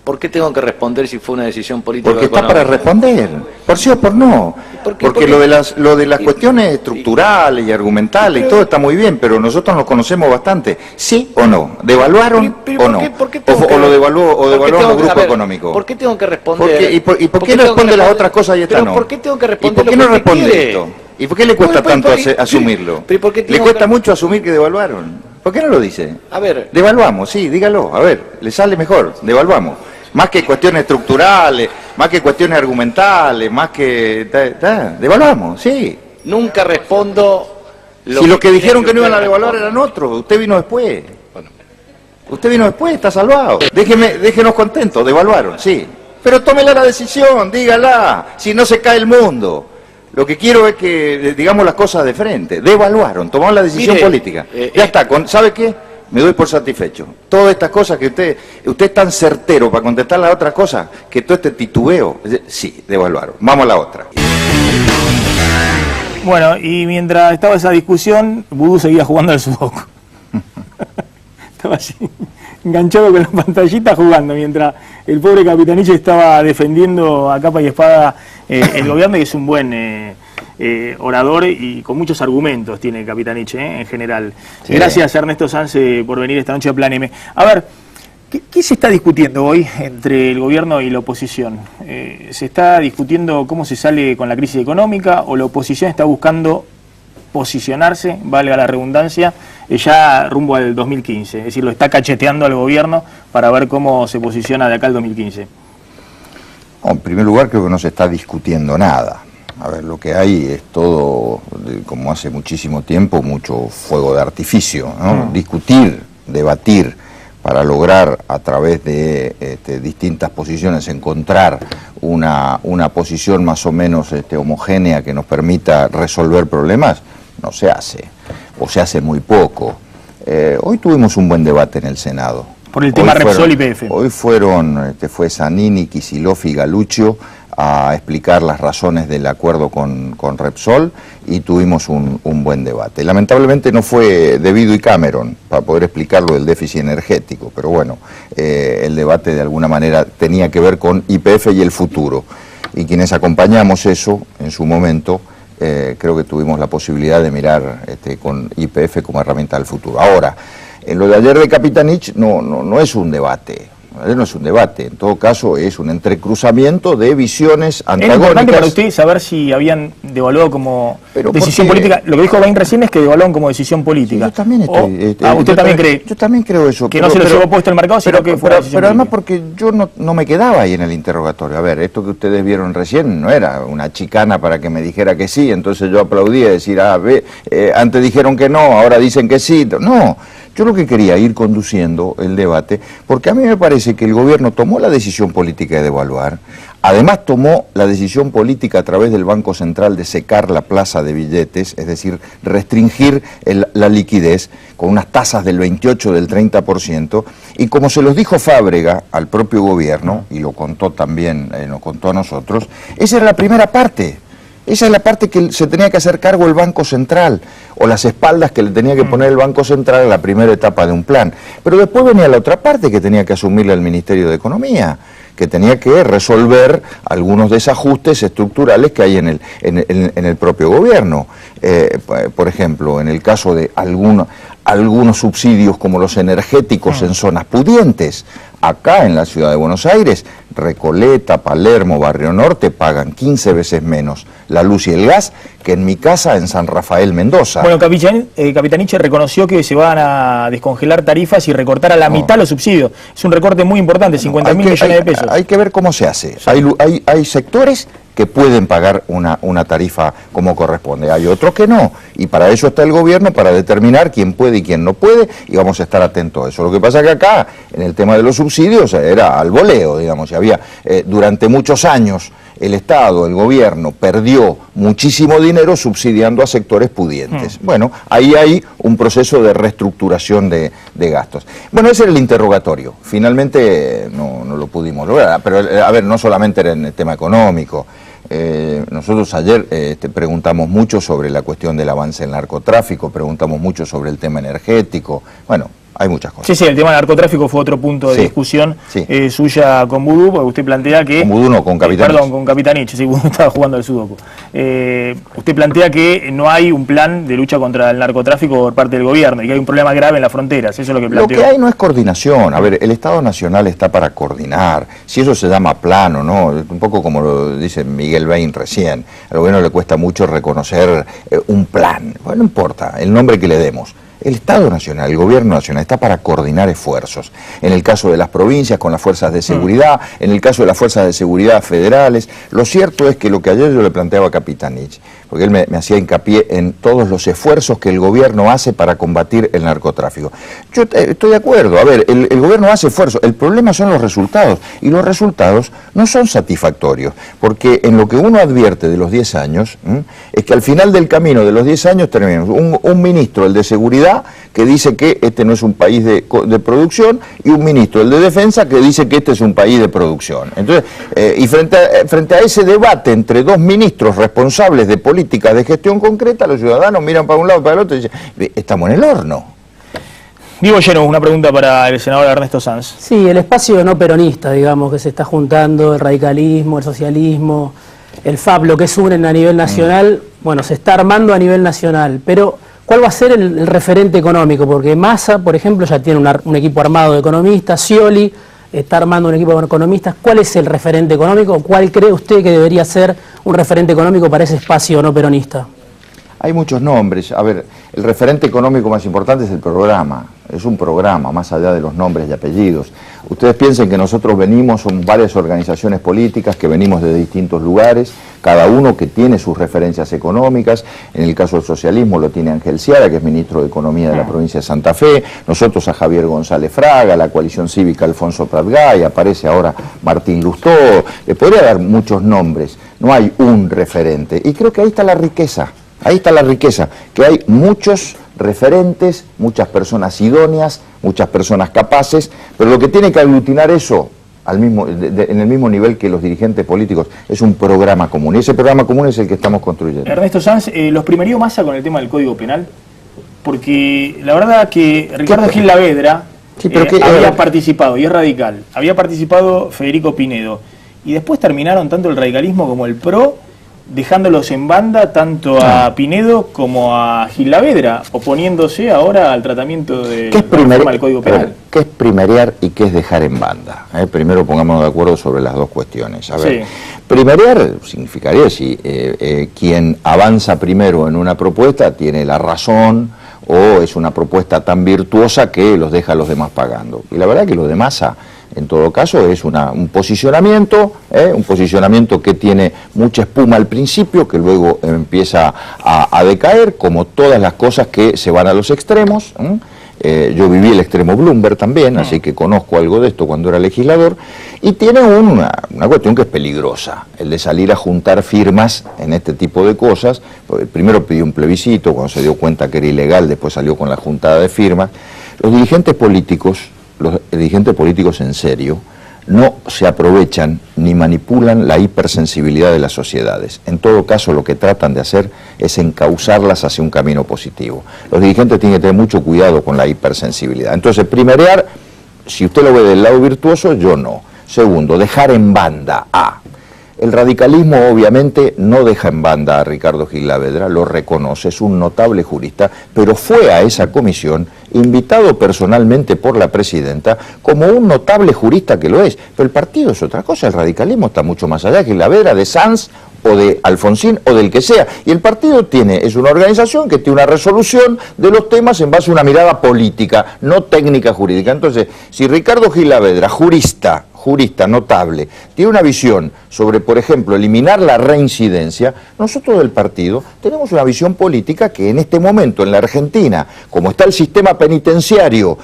¿Por qué tengo que responder si fue una decisión política? Porque está para responder, por sí o por no. Porque lo de las cuestiones estructurales y argumentales y todo está muy bien, pero nosotros nos conocemos bastante. ¿Sí o no? ¿Devaluaron o no? ¿O lo devaluaron los grupos económicos? ¿Por qué tengo que responder? ¿Y por qué no responde las otras cosas y esta no? ¿Por qué tengo que ¿Y responder por qué no responde esto? ¿Y por qué le cuesta tanto asumirlo? ¿Le cuesta mucho asumir que devaluaron? ¿Por qué no lo dice? A ver. Devaluamos, sí, dígalo. A ver, le sale mejor, devaluamos. Más que cuestiones estructurales, más que cuestiones argumentales, más que... devaluamos, sí. Nunca respondo... Si los que dijeron que no iban a devaluar eran otros, usted vino después. Usted vino después, está salvado. Déjenos contentos, devaluaron, sí. Pero tómela la decisión, dígala, si no se cae el mundo. Lo que quiero es que digamos las cosas de frente. Devaluaron, tomamos la decisión política. Ya está, ¿sabe qué? Me doy por satisfecho. Todas estas cosas que usted es tan certero para contestar las otras cosas, que todo este titubeo, sí, devaluaron. Vamos a la otra. Bueno, y mientras estaba esa discusión, Vudú seguía jugando al sudoku. Estaba así, enganchado con la pantallita jugando, mientras el pobre Capitanich estaba defendiendo a capa y espada el gobierno, y es un buen orador y con muchos argumentos tiene Capitanich en general. Sí. Gracias, Ernesto Sanz, por venir esta noche a Plan M. A ver, ¿qué se está discutiendo hoy entre el gobierno y la oposición? ¿Se está discutiendo cómo se sale con la crisis económica o la oposición está buscando posicionarse, valga la redundancia, ya rumbo al 2015? Es decir, lo está cacheteando al gobierno para ver cómo se posiciona de acá al 2015. No, en primer lugar, creo que no se está discutiendo nada. A ver, lo que hay es todo, como hace muchísimo tiempo, mucho fuego de artificio, ¿no? Discutir, debatir, para lograr a través de distintas posiciones encontrar una posición más o menos homogénea que nos permita resolver problemas, no se hace, o se hace muy poco. Hoy tuvimos un buen debate en el Senado. Por el tema Repsol y YPF. Hoy fue Zanini, Kicillof y Galluccio a explicar las razones del acuerdo con Repsol y tuvimos un buen debate. Lamentablemente no fue debido y Cameron para poder explicarlo del déficit energético, pero bueno, el debate de alguna manera tenía que ver con YPF y el futuro. Y quienes acompañamos eso en su momento, creo que tuvimos la posibilidad de mirar con YPF como herramienta del futuro. Ahora, en lo de ayer de Capitanich no es un debate. No es un debate, en todo caso es un entrecruzamiento de visiones antagónicas. ¿Es importante para usted saber si habían devaluado como decisión política. Lo que dijo Bain recién es que devaluaban como decisión política. Sí, yo también ¿Usted también cree? Yo también creo eso. Que no se lo llevó puesto el mercado, sino que fue decisión pero además política. porque yo no me quedaba ahí en el interrogatorio. A ver, esto que ustedes vieron recién no era una chicana para que me dijera que sí, entonces yo aplaudía y decir, antes dijeron que no, ahora dicen que sí. No, yo lo que quería ir conduciendo el debate, porque a mí me parece que el gobierno tomó la decisión política de devaluar, además tomó la decisión política a través del Banco Central de secar la plaza de billetes, es decir, restringir la liquidez con unas tasas del 28, del 30%, y como se los dijo Fábrega al propio gobierno, y lo contó también, nos contó a nosotros, esa era la primera parte. Esa es la parte que se tenía que hacer cargo el Banco Central, o las espaldas que le tenía que poner el Banco Central en la primera etapa de un plan. Pero después venía la otra parte que tenía que asumirle el Ministerio de Economía, que tenía que resolver algunos desajustes estructurales que hay en el propio gobierno. Por ejemplo, en el caso de algunos subsidios como los energéticos en zonas pudientes. Acá en la ciudad de Buenos Aires, Recoleta, Palermo, Barrio Norte pagan 15 veces menos la luz y el gas que en mi casa en San Rafael, Mendoza. Bueno, Capitanich reconoció que se van a descongelar tarifas y recortar a la mitad los subsidios. Es un recorte muy importante, 50.000 millones de pesos. Hay que ver cómo se hace. Hay sectores que pueden pagar una tarifa como corresponde. Hay otros que no. Y para eso está el gobierno, para determinar quién puede y quién no puede, y vamos a estar atentos a eso. Lo que pasa que acá, en el tema de los subsidios, era al voleo, digamos. Y había, durante muchos años, el Estado, el gobierno, perdió muchísimo dinero subsidiando a sectores pudientes. Bueno, ahí hay un proceso de reestructuración de gastos. Bueno, ese era el interrogatorio. Finalmente no lo pudimos lograr. Pero, a ver, no solamente era en el tema económico. Nosotros ayer preguntamos mucho sobre la cuestión del avance del narcotráfico, preguntamos mucho sobre el tema energético. Bueno, hay muchas cosas. Sí, el tema del narcotráfico fue otro punto de discusión suya con Vudú, porque usted plantea que... Con Vudú no, con Capitanich. Perdón, con Capitanich, sí, Vudú estaba jugando al sudoku. Usted plantea que no hay un plan de lucha contra el narcotráfico por parte del gobierno y que hay un problema grave en las fronteras, eso es lo que planteó. Lo que hay no es coordinación. A ver, el Estado Nacional está para coordinar. Si eso se llama plano, ¿no? Un poco como lo dice Miguel Bain recién. Al gobierno le cuesta mucho reconocer un plan. Bueno, no importa el nombre que le demos. El Estado Nacional, el Gobierno Nacional, está para coordinar esfuerzos. En el caso de las provincias, con las fuerzas de seguridad, en el caso de las fuerzas de seguridad federales. Lo cierto es que lo que ayer yo le planteaba a Capitanich, porque él me hacía hincapié en todos los esfuerzos que el gobierno hace para combatir el narcotráfico. Yo estoy de acuerdo, a ver, el gobierno hace esfuerzos, el problema son los resultados, y los resultados no son satisfactorios, porque en lo que uno advierte de los 10 años, es que al final del camino de los 10 años tenemos un ministro, el de seguridad, que dice que este no es un país de producción, y un ministro, el de defensa, que dice que este es un país de producción. Entonces, y frente a ese debate entre dos ministros responsables de políticas de gestión concreta, los ciudadanos miran para un lado y para el otro y dicen, estamos en el horno. Diego Lleno, una pregunta para el senador Ernesto Sanz. Sí, el espacio no peronista, digamos, que se está juntando, el radicalismo, el socialismo, el FAP, lo que es unen a nivel nacional, bueno, se está armando a nivel nacional, pero ¿cuál va a ser el referente económico? Porque Massa, por ejemplo, ya tiene un equipo armado de economistas, Scioli está armando un equipo de economistas. ¿Cuál es el referente económico? ¿Cuál cree usted que debería ser un referente económico para ese espacio no peronista? Hay muchos nombres. A ver, el referente económico más importante es el programa. Es un programa, más allá de los nombres y apellidos. Ustedes piensen que nosotros venimos, son varias organizaciones políticas que venimos de distintos lugares, cada uno que tiene sus referencias económicas. En el caso del socialismo lo tiene Ángel Ciara, que es ministro de Economía de la provincia de Santa Fe, nosotros a Javier González Fraga, la coalición cívica Alfonso Pratgay, aparece ahora Martín Lustó, le podría dar muchos nombres, no hay un referente. Y creo que ahí está la riqueza. Ahí está la riqueza, que hay muchos referentes, muchas personas idóneas, muchas personas capaces, pero lo que tiene que aglutinar eso en el mismo nivel que los dirigentes políticos es un programa común, y ese programa común es el que estamos construyendo. Ernesto Sanz, ¿los primerió Massa con el tema del Código Penal? Porque la verdad que Ricardo Gil Lavedra había participado, y es radical, había participado Federico Pinedo, y después terminaron tanto el radicalismo como el PRO dejándolos en banda tanto a Pinedo como a Gilavedra, oponiéndose ahora al tratamiento de la reforma del Código Penal. ¿Qué es primerear y qué es dejar en banda? Primero pongámonos de acuerdo sobre las dos cuestiones. A ver, primerear significaría si quien avanza primero en una propuesta tiene la razón o es una propuesta tan virtuosa que los deja a los demás pagando. Y la verdad que lo de Massa, en todo caso, es un posicionamiento que tiene mucha espuma al principio, que luego empieza a decaer, como todas las cosas que se van a los extremos. Yo viví el extremo Bloomberg también, así que conozco algo de esto cuando era legislador, y tiene una cuestión que es peligrosa, el de salir a juntar firmas en este tipo de cosas. Primero pidió un plebiscito, cuando se dio cuenta que era ilegal, después salió con la juntada de firmas. Los dirigentes políticos en serio no se aprovechan ni manipulan la hipersensibilidad de las sociedades. En todo caso, lo que tratan de hacer es encauzarlas hacia un camino positivo. Los dirigentes tienen que tener mucho cuidado con la hipersensibilidad. Entonces, primerear, si usted lo ve del lado virtuoso, yo no. Segundo, dejar en banda a... El radicalismo obviamente no deja en banda a Ricardo Gilavedra, lo reconoce, es un notable jurista, pero fue a esa comisión invitado personalmente por la presidenta como un notable jurista que lo es. Pero el partido es otra cosa, el radicalismo está mucho más allá. Gilavedra, de Sanz o de Alfonsín o del que sea. Y el partido es una organización que tiene una resolución de los temas en base a una mirada política, no técnica jurídica. Entonces, si Ricardo Gilavedra, jurista notable, tiene una visión sobre, por ejemplo, eliminar la reincidencia, nosotros del partido tenemos una visión política que en este momento en la Argentina, como está el sistema penitenciario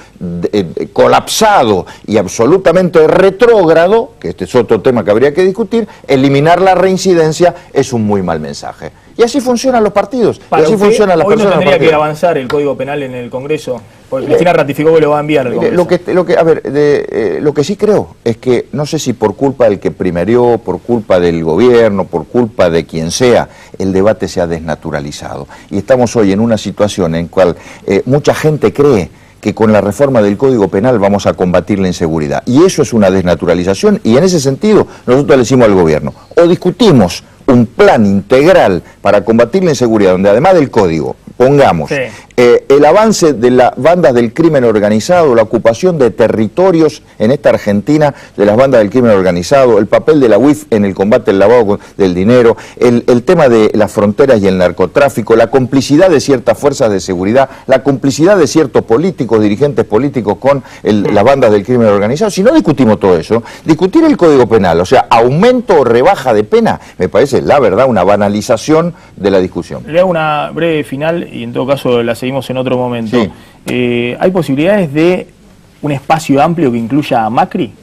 colapsado y absolutamente retrógrado, que este es otro tema que habría que discutir, eliminar la reincidencia es un muy mal mensaje. Y así funcionan los partidos, y así funcionan las personas. ¿Hoy no tendría que avanzar el Código Penal en el Congreso? Porque Cristina ratificó que lo va a enviar al Congreso. Lo que sí creo es que, no sé si por culpa del que primereó, por culpa del gobierno, por culpa de quien sea, el debate se ha desnaturalizado. Y estamos hoy en una situación en la cual mucha gente cree que con la reforma del Código Penal vamos a combatir la inseguridad. Y eso es una desnaturalización, y en ese sentido nosotros le decimos al gobierno, o discutimos un plan integral para combatir la inseguridad, donde además del código pongamos el avance de las bandas del crimen organizado, la ocupación de territorios en esta Argentina de las bandas del crimen organizado, el papel de la UIF en el combate al lavado del dinero, el tema de las fronteras y el narcotráfico, la complicidad de ciertas fuerzas de seguridad, la complicidad de ciertos políticos, dirigentes políticos con las bandas del crimen organizado. Si no discutimos todo eso, discutir el Código Penal, o sea, aumento o rebaja de pena, me parece, la verdad, una banalización de la discusión. Le hago una breve final y en todo caso la seguimos en otro momento. Sí. ¿Hay posibilidades de un espacio amplio que incluya a Macri?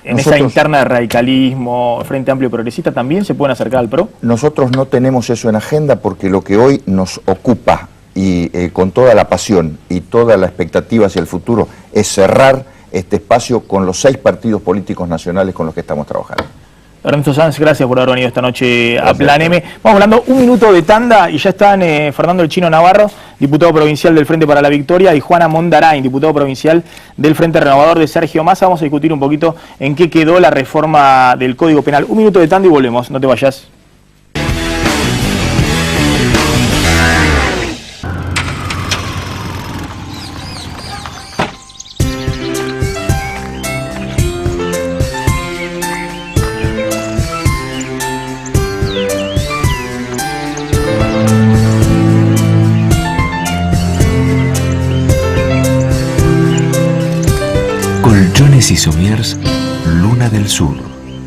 En esa interna de radicalismo, Frente Amplio Progresista, ¿también se pueden acercar al PRO? Nosotros no tenemos eso en agenda porque lo que hoy nos ocupa, y con toda la pasión y toda la expectativa hacia el futuro, es cerrar este espacio con los 6 partidos políticos nacionales con los que estamos trabajando. Ernesto Sanz, gracias por haber venido esta noche a Plan M. Vamos hablando un minuto de tanda y ya están Fernando el Chino Navarro, diputado provincial del Frente para la Victoria, y Juana Mondarain, diputado provincial del Frente Renovador de Sergio Massa. Vamos a discutir un poquito en qué quedó la reforma del Código Penal. Un minuto de tanda y volvemos, no te vayas. Colchones y somiers, Luna del Sur.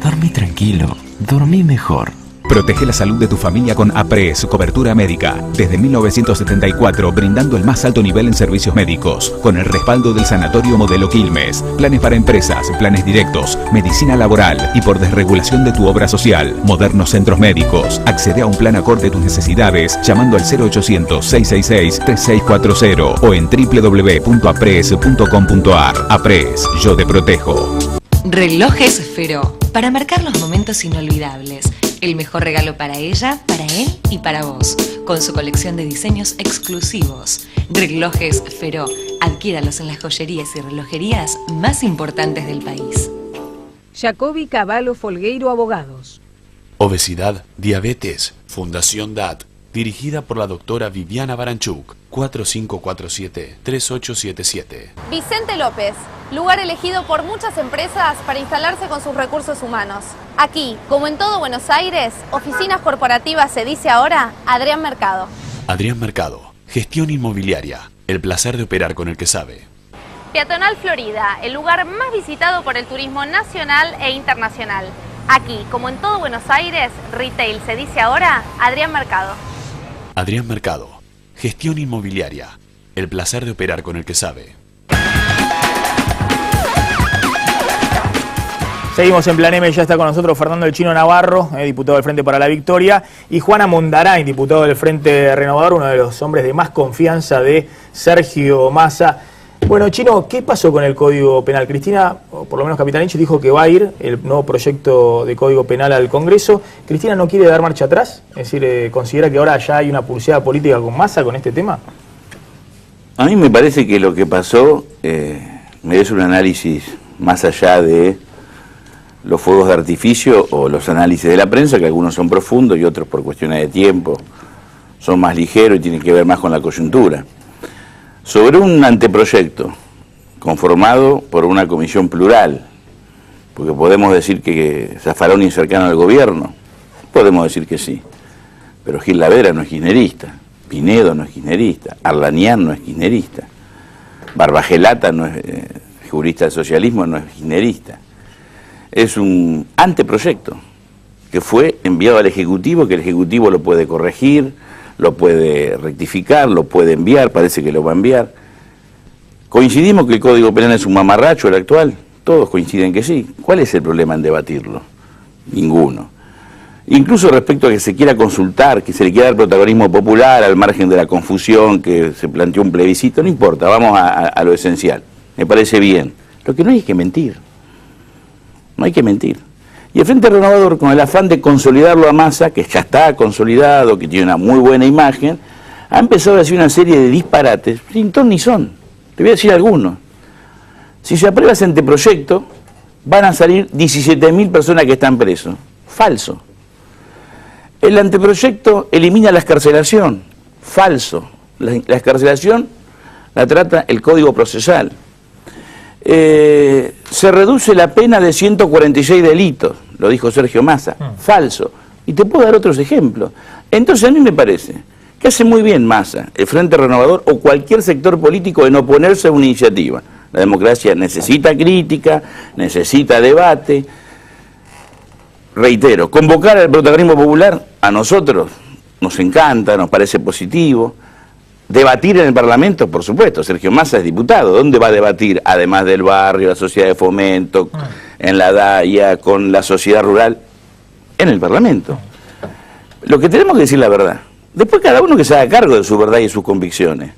Dormí tranquilo, dormí mejor. Protege la salud de tu familia con APRES, cobertura médica. Desde 1974, brindando el más alto nivel en servicios médicos. Con el respaldo del Sanatorio Modelo Quilmes. Planes para empresas, planes directos, medicina laboral y por desregulación de tu obra social. Modernos centros médicos. Accede a un plan acorde a tus necesidades llamando al 0800-666-3640 o en www.apres.com.ar. APRES, yo te protejo. Relojes Feró, para marcar los momentos inolvidables. El mejor regalo para ella, para él y para vos, con su colección de diseños exclusivos. Relojes Feró, adquiéralos en las joyerías y relojerías más importantes del país. Jacobi Cavallo Folgueiro Abogados. Obesidad, diabetes, Fundación DAT, dirigida por la doctora Viviana Baranchuk, 4547-3877. Vicente López, lugar elegido por muchas empresas para instalarse con sus recursos humanos. Aquí, como en todo Buenos Aires, oficinas corporativas se dice ahora Adrián Mercado. Adrián Mercado, gestión inmobiliaria, el placer de operar con el que sabe. Peatonal Florida, el lugar más visitado por el turismo nacional e internacional. Aquí, como en todo Buenos Aires, retail se dice ahora Adrián Mercado. Adrián Mercado, gestión inmobiliaria, el placer de operar con el que sabe. Seguimos en Plan M, ya está con nosotros Fernando El Chino Navarro, diputado del Frente para la Victoria, y Juana Mondarain, diputado del Frente Renovador, uno de los hombres de más confianza de Sergio Massa. Bueno, Chino, ¿qué pasó con el Código Penal? Cristina, o por lo menos Capitanich, dijo que va a ir el nuevo proyecto de Código Penal al Congreso. ¿Cristina no quiere dar marcha atrás? Es decir, ¿considera que ahora ya hay una pulseada política con Massa con este tema? A mí me parece que lo que pasó merece un análisis más allá de los fuegos de artificio o los análisis de la prensa, que algunos son profundos y otros por cuestiones de tiempo son más ligeros y tienen que ver más con la coyuntura. Sobre un anteproyecto conformado por una comisión plural, porque podemos decir que Zaffaroni es cercano al gobierno, podemos decir que sí, pero Gil Lavera no es kirchnerista, Pinedo no es kirchnerista, Arlanián no es kirchnerista, Barbagelata no es jurista del socialismo, no es kirchnerista. Es un anteproyecto que fue enviado al Ejecutivo, que el Ejecutivo lo puede corregir, lo puede rectificar, lo puede enviar, parece que lo va a enviar. ¿Coincidimos que el Código Penal es un mamarracho el actual? Todos coinciden que sí. ¿Cuál es el problema en debatirlo? Ninguno. Incluso respecto a que se quiera consultar, que se le quiera dar protagonismo popular al margen de la confusión, que se planteó un plebiscito, no importa, vamos a lo esencial. Me parece bien. Lo que no hay que mentir. No hay que mentir. Y el Frente Renovador, con el afán de consolidarlo a Massa, que ya está consolidado, que tiene una muy buena imagen, ha empezado a decir una serie de disparates, sin ton ni son. Te voy a decir algunos. Si se aprueba ese anteproyecto, van a salir 17.000 personas que están presos. Falso. El anteproyecto elimina la excarcelación. Falso. La excarcelación la trata el Código Procesal. Se reduce la pena de 146 delitos, lo dijo Sergio Massa, falso. Y te puedo dar otros ejemplos. Entonces a mí me parece que hace muy bien Massa, el Frente Renovador o cualquier sector político en oponerse a una iniciativa. La democracia necesita crítica, necesita debate. Reitero, convocar al protagonismo popular a nosotros nos encanta, nos parece positivo. Debatir en el Parlamento, por supuesto, Sergio Massa es diputado, ¿dónde va a debatir? Además del barrio, la sociedad de fomento, en la DAIA, con la sociedad rural, en el Parlamento. Lo que tenemos que decir la verdad. Después cada uno que se haga cargo de su verdad y sus convicciones.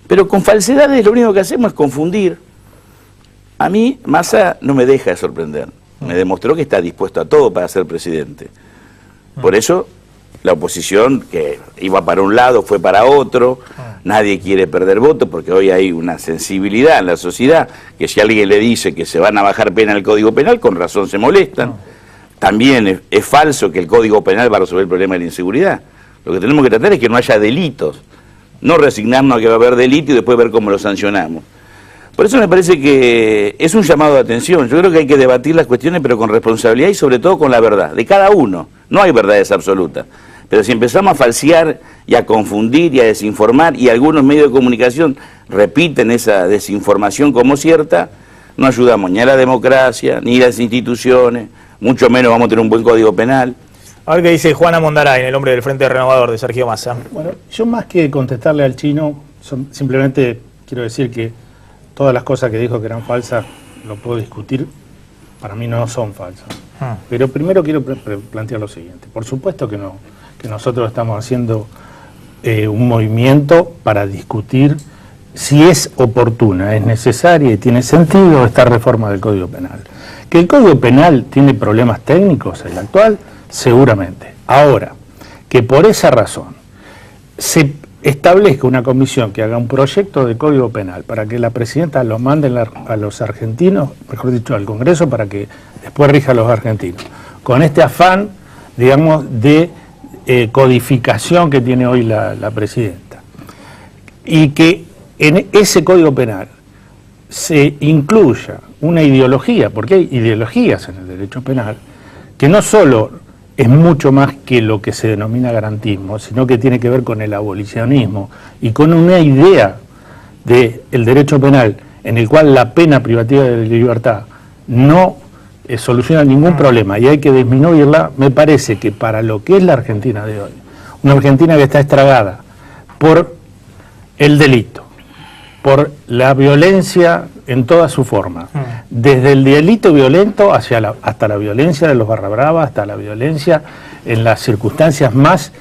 Pero con falsedades lo único que hacemos es confundir. A mí Massa no me deja de sorprender. Me demostró que está dispuesto a todo para ser presidente. Por eso la oposición, que iba para un lado, fue para otro. Nadie quiere perder votos porque hoy hay una sensibilidad en la sociedad que si alguien le dice que se van a bajar pena en el Código Penal, con razón se molestan. También es falso que el Código Penal va a resolver el problema de la inseguridad. Lo que tenemos que tratar es que no haya delitos, no resignarnos a que va a haber delito y después ver cómo lo sancionamos. Por eso me parece que es un llamado de atención. Yo creo que hay que debatir las cuestiones pero con responsabilidad y sobre todo con la verdad, de cada uno. No hay verdades absolutas. Pero si empezamos a falsear y a confundir y a desinformar y algunos medios de comunicación repiten esa desinformación como cierta, no ayudamos ni a la democracia, ni a las instituciones, mucho menos vamos a tener un buen Código Penal. A ver qué dice Juana Mondarain, el hombre del Frente Renovador de Sergio Massa. Bueno, yo más que contestarle al Chino, simplemente quiero decir que todas las cosas que dijo que eran falsas, lo puedo discutir, para mí no son falsas. Pero primero quiero plantear lo siguiente. Por supuesto que no, que nosotros estamos haciendo un movimiento para discutir si es oportuna, es necesaria y tiene sentido esta reforma del Código Penal. Que el Código Penal tiene problemas técnicos, el actual, seguramente. Ahora, que por esa razón se establezca una comisión que haga un proyecto de Código Penal para que la presidenta lo mande a los argentinos, mejor dicho, al Congreso, para que después rija a los argentinos, con este afán digamos, de codificación que tiene hoy la presidenta. Y que en ese Código Penal se incluya una ideología, porque hay ideologías en el derecho penal, que no solo es mucho más que lo que se denomina garantismo, sino que tiene que ver con el abolicionismo y con una idea del derecho penal en el cual la pena privativa de libertad no soluciona ningún problema y hay que disminuirla. Me parece que para lo que es la Argentina de hoy, una Argentina que está estragada por el delito, por la violencia en toda su forma, desde el delito violento hasta la violencia de los barra brava, hasta la violencia en las circunstancias más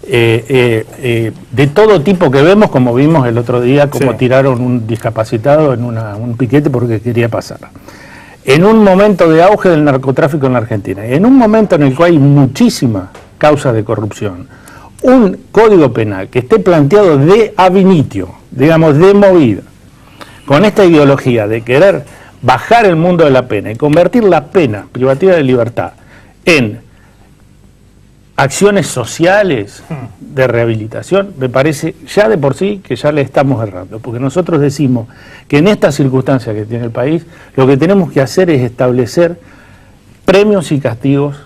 de todo tipo que vemos, como vimos el otro día, como tiraron un discapacitado en un piquete porque quería pasar. En un momento de auge del narcotráfico en la Argentina, en un momento en el cual hay muchísimas causas de corrupción, un código penal que esté planteado de ab initio, digamos, de movida, con esta ideología de querer bajar el mundo de la pena y convertir la pena privativa de libertad en acciones sociales de rehabilitación, me parece ya de por sí que ya le estamos errando, porque nosotros decimos que en estas circunstancias que tiene el país, lo que tenemos que hacer es establecer premios y castigos,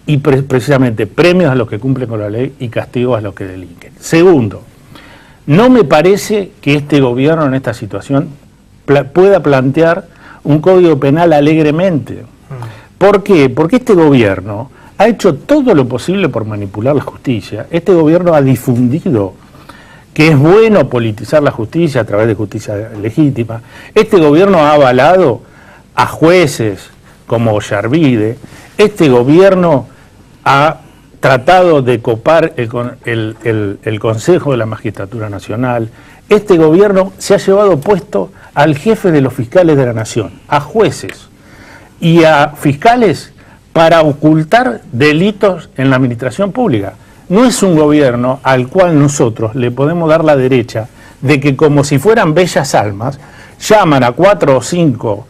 y precisamente premios a los que cumplen con la ley y castigos a los que delinquen. Segundo, no me parece que este gobierno en esta situación pueda plantear un código penal alegremente. ¿Por qué? Porque este gobierno ha hecho todo lo posible por manipular la justicia. Este gobierno ha difundido que es bueno politizar la justicia a través de justicia legítima. Este gobierno ha avalado a jueces como Ollarvide. Este gobierno ha tratado de copar el Consejo de la Magistratura Nacional. Este gobierno se ha llevado puesto al jefe de los fiscales de la Nación, a jueces y a fiscales para ocultar delitos en la administración pública. No es un gobierno al cual nosotros le podemos dar la derecha de que, como si fueran bellas almas, llaman a 4 o 5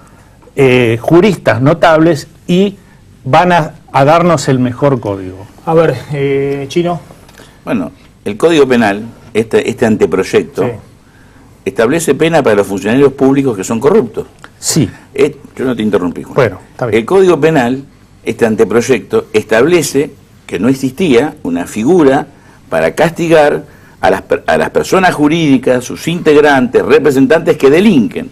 juristas notables y van a darnos el mejor código. A ver, Chino. Bueno, el Código Penal, este anteproyecto, establece pena para los funcionarios públicos que son corruptos. Sí. Yo no te interrumpí, Juan. Bueno, está bien. El Código Penal, este anteproyecto, establece que no existía una figura para castigar a las personas jurídicas, sus integrantes, representantes que delinquen.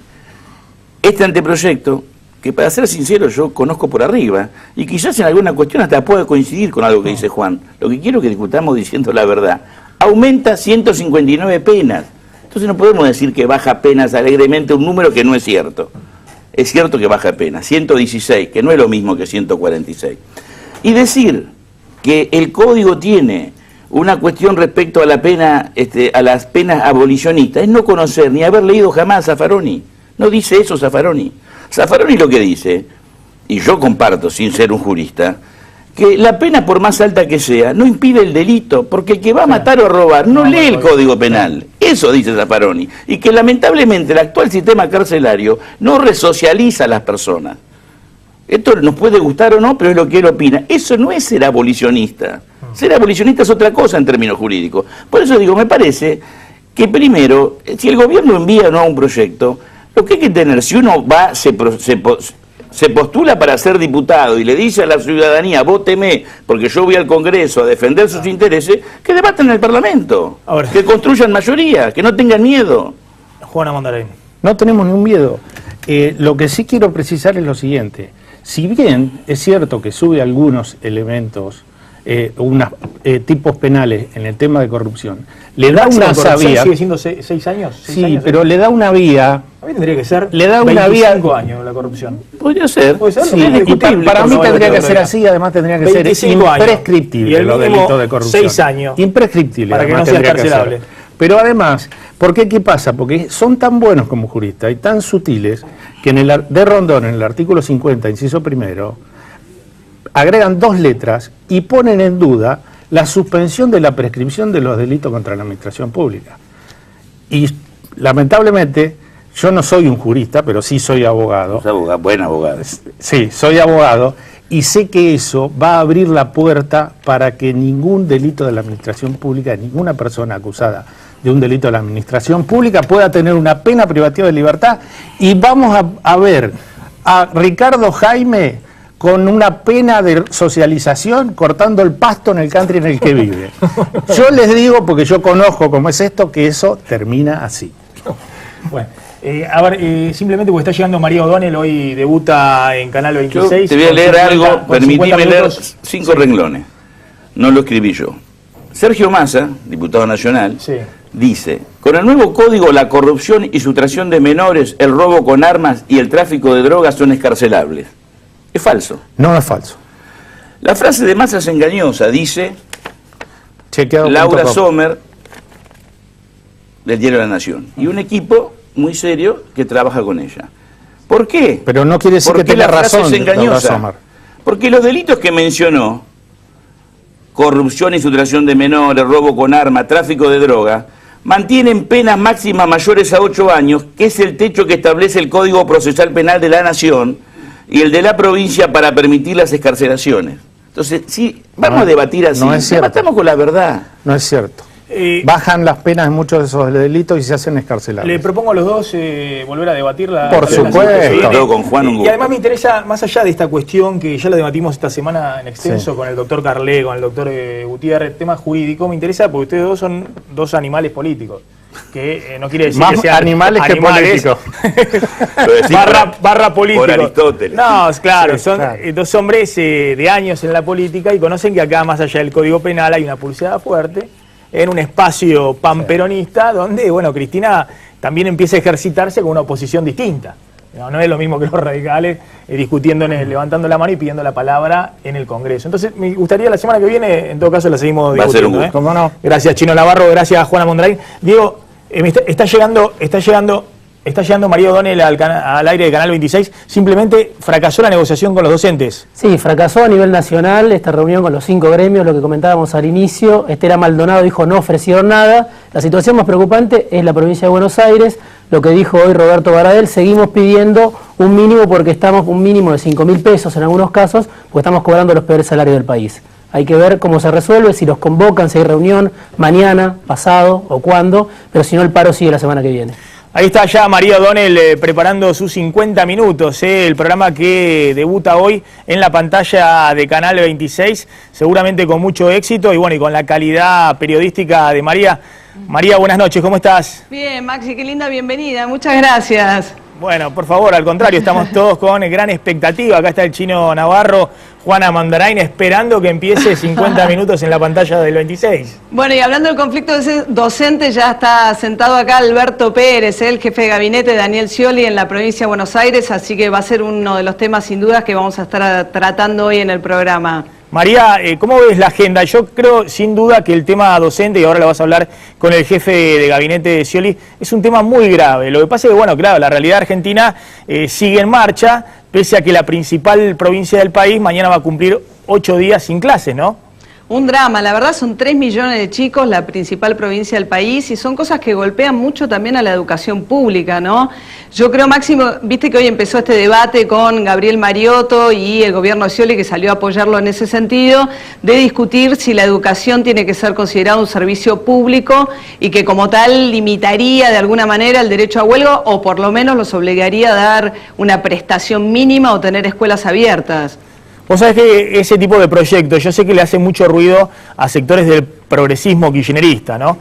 Este anteproyecto, que para ser sincero yo conozco por arriba, y quizás en alguna cuestión hasta puede coincidir con algo que dice Juan, lo que quiero que discutamos diciendo la verdad, aumenta 159 penas. Entonces no podemos decir que baja penas alegremente un número que no es cierto. Es cierto que baja penas, 116, que no es lo mismo que 146. Y decir que el código tiene una cuestión respecto a la pena, a las penas abolicionistas, es no conocer ni haber leído jamás a Zaffaroni. No dice eso Zaffaroni. Zaffaroni lo que dice, y yo comparto sin ser un jurista, que la pena por más alta que sea no impide el delito, porque el que va a matar o a robar no lee el Código Penal. Eso dice Zaffaroni. Y que lamentablemente el actual sistema carcelario no resocializa a las personas. Esto nos puede gustar o no, pero es lo que él opina. Eso no es ser abolicionista. Ser abolicionista es otra cosa en términos jurídicos. Por eso digo, me parece que primero, si el gobierno envía o no un proyecto, lo que hay que tener, si uno va, se postula para ser diputado y le dice a la ciudadanía, vóteme, porque yo voy al Congreso a defender sus intereses, que debaten en el Parlamento, que construyan mayoría, que no tengan miedo. Juana Mondarín. No tenemos ningún miedo. Lo que sí quiero precisar es lo siguiente. Si bien es cierto que sube algunos elementos, tipos penales en el tema de corrupción, le da una vía. ¿Sigue siendo 6 años? Sí, pero le da una vía. A mí tendría que ser le da una 25 años la corrupción. Podría ser. Sí, y para mí tendría que ser así, además tendría que ser imprescriptible los delitos de corrupción. 6 años. Imprescriptible. Para que no sea carcelable. Pero además, ¿por qué? ¿Qué pasa? Porque son tan buenos como juristas y tan sutiles que de Rondón, en el artículo 50, inciso primero, agregan 2 letras y ponen en duda la suspensión de la prescripción de los delitos contra la administración pública. Y lamentablemente, yo no soy un jurista, pero sí soy abogado. Buen abogado. Sí, soy abogado. Y sé que eso va a abrir la puerta para que ningún delito de la administración pública, ninguna persona acusada de un delito de la administración pública pueda tener una pena privativa de libertad. Y vamos a ver a Ricardo Jaime con una pena de socialización cortando el pasto en el country en el que vive. Yo les digo, porque yo conozco cómo es esto, que eso termina así. Bueno. A ver, simplemente porque está llegando María O'Donnell, hoy debuta en Canal 26. Yo te voy a leer algo, permitime leer 5 renglones. No lo escribí yo. Sergio Massa, diputado nacional, dice: con el nuevo código la corrupción y sustracción de menores, el robo con armas y el tráfico de drogas son escarcelables. Es falso. No es falso. La frase de Massa es engañosa, dice Laura Sommer, del diario La Nación, y un equipo muy serio que trabaja con ella. ¿Por qué? Pero no quiere decir que tenga razón. Es engañosa. Porque los delitos que mencionó, corrupción y sustracción de menores, robo con arma, tráfico de droga, mantienen penas máximas mayores a 8 años, que es el techo que establece el Código Procesal Penal de la Nación y el de la provincia para permitir las excarcelaciones. Entonces, si vamos a debatir así, debatamos con la verdad. No es cierto. Bajan las penas en muchos de esos delitos y se hacen escarcelables. Le propongo a los dos volver a debatirla. Por supuesto. Con Juan y además me interesa, más allá de esta cuestión que ya la debatimos esta semana en extenso con el doctor Carlé, con el doctor Gutiérrez, tema jurídico, me interesa porque ustedes dos son dos animales políticos. Que no quiere decir más que sean animales que políticos. barra político. Por Aristóteles. No, claro, son dos hombres de años en la política y conocen que acá, más allá del Código Penal, hay una pulseada fuerte en un espacio panperonista donde, bueno, Cristina también empieza a ejercitarse con una oposición distinta. No es lo mismo que los radicales discutiendo, levantando la mano y pidiendo la palabra en el Congreso. Entonces, me gustaría la semana que viene, en todo caso, la seguimos discutiendo. Va a ser un gusto. ¿Cómo no? Gracias, Chino Navarro, gracias, Juana Mondrain. Diego, está llegando María O'Donnell al aire de Canal 26. Simplemente fracasó la negociación con los docentes. Sí, fracasó a nivel nacional esta reunión con los 5 gremios, lo que comentábamos al inicio. Estela Maldonado dijo no ofrecieron nada. La situación más preocupante es la provincia de Buenos Aires. Lo que dijo hoy Roberto Baradel, seguimos pidiendo un mínimo porque estamos un mínimo de 5.000 pesos en algunos casos, porque estamos cobrando los peores salarios del país. Hay que ver cómo se resuelve, si los convocan, si hay reunión mañana, pasado o cuándo, pero si no el paro sigue la semana que viene. Ahí está ya María O'Donnell preparando sus 50 minutos, el programa que debuta hoy en la pantalla de Canal 26, seguramente con mucho éxito y bueno, y con la calidad periodística de María. María, buenas noches, ¿cómo estás? Bien, Maxi, qué linda bienvenida, muchas gracias. Bueno, por favor, al contrario, estamos todos con gran expectativa. Acá está el Chino Navarro, Juana Mondrain, esperando que empiece 50 minutos en la pantalla del 26. Bueno, y hablando del conflicto docente, ya está sentado acá Alberto Pérez, el jefe de gabinete de Daniel Scioli en la provincia de Buenos Aires, así que va a ser uno de los temas sin dudas que vamos a estar tratando hoy en el programa. María, ¿cómo ves la agenda? Yo creo sin duda que el tema docente, y ahora lo vas a hablar con el jefe de gabinete de Scioli, es un tema muy grave. Lo que pasa es que, bueno, claro, la realidad argentina sigue en marcha, pese a que la principal provincia del país mañana va a cumplir 8 días sin clases, ¿no? Un drama, la verdad son 3 millones de chicos, la principal provincia del país, y son cosas que golpean mucho también a la educación pública, ¿no? Yo creo, Máximo, viste que hoy empezó este debate con Gabriel Mariotto y el gobierno de Scioli, que salió a apoyarlo en ese sentido, de discutir si la educación tiene que ser considerada un servicio público y que como tal limitaría de alguna manera el derecho a huelga o por lo menos los obligaría a dar una prestación mínima o tener escuelas abiertas. Vos sabés que ese tipo de proyectos, yo sé que le hace mucho ruido a sectores del progresismo kirchnerista, ¿no?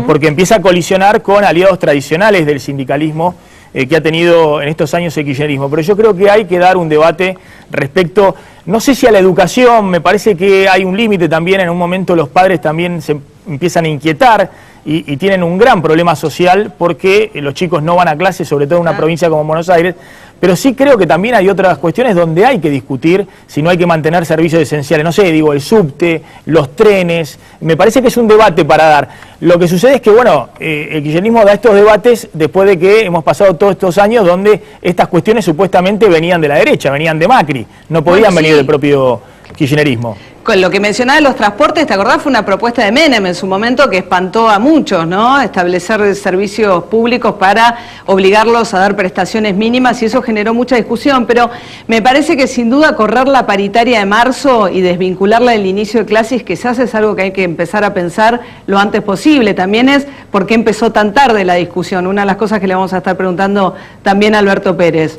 Porque empieza a colisionar con aliados tradicionales del sindicalismo que ha tenido en estos años el kirchnerismo. Pero yo creo que hay que dar un debate respecto, no sé si a la educación, me parece que hay un límite también, en un momento los padres también se empiezan a inquietar y tienen un gran problema social porque los chicos no van a clase, sobre todo en una provincia como Buenos Aires. Pero sí creo que también hay otras cuestiones donde hay que discutir si no hay que mantener servicios esenciales. No sé, digo, el subte, los trenes, me parece que es un debate para dar. Lo que sucede es que, bueno, el kirchnerismo da estos debates después de que hemos pasado todos estos años donde estas cuestiones supuestamente venían de la derecha, venían de Macri, no podían venir del propio kirchnerismo. Con lo que mencionaba de los transportes, ¿te acordás? Fue una propuesta de Menem en su momento que espantó a muchos, ¿no? Establecer servicios públicos para obligarlos a dar prestaciones mínimas y eso generó mucha discusión, pero me parece que sin duda correr la paritaria de marzo y desvincularla del inicio de clases quizás es algo que hay que empezar a pensar lo antes posible. También es por qué empezó tan tarde la discusión, una de las cosas que le vamos a estar preguntando también a Alberto Pérez.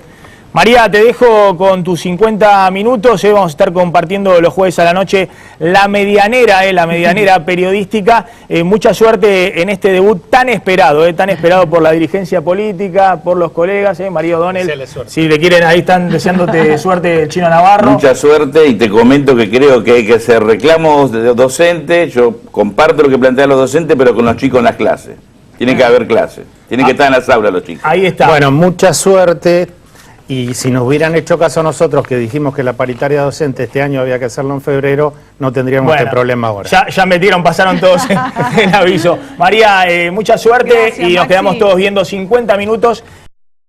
María, te dejo con tus 50 minutos. Vamos a estar compartiendo los jueves a la noche la medianera periodística. Mucha suerte en este debut tan esperado por la dirigencia política, por los colegas. María O'Donnell, si le quieren, ahí están deseándote suerte el Chino Navarro. Mucha suerte y te comento que creo que hay que hacer reclamos de docentes. Yo comparto lo que plantean los docentes, pero con los chicos en las clases. Tiene que haber clases, tienen que estar en las aulas los chicos. Ahí está. Bueno, mucha suerte. Y si nos hubieran hecho caso a nosotros, que dijimos que la paritaria docente este año había que hacerlo en febrero, no tendríamos este problema ahora. Ya pasaron todos el aviso. María, mucha suerte. Gracias, y nos quedamos todos viendo 50 minutos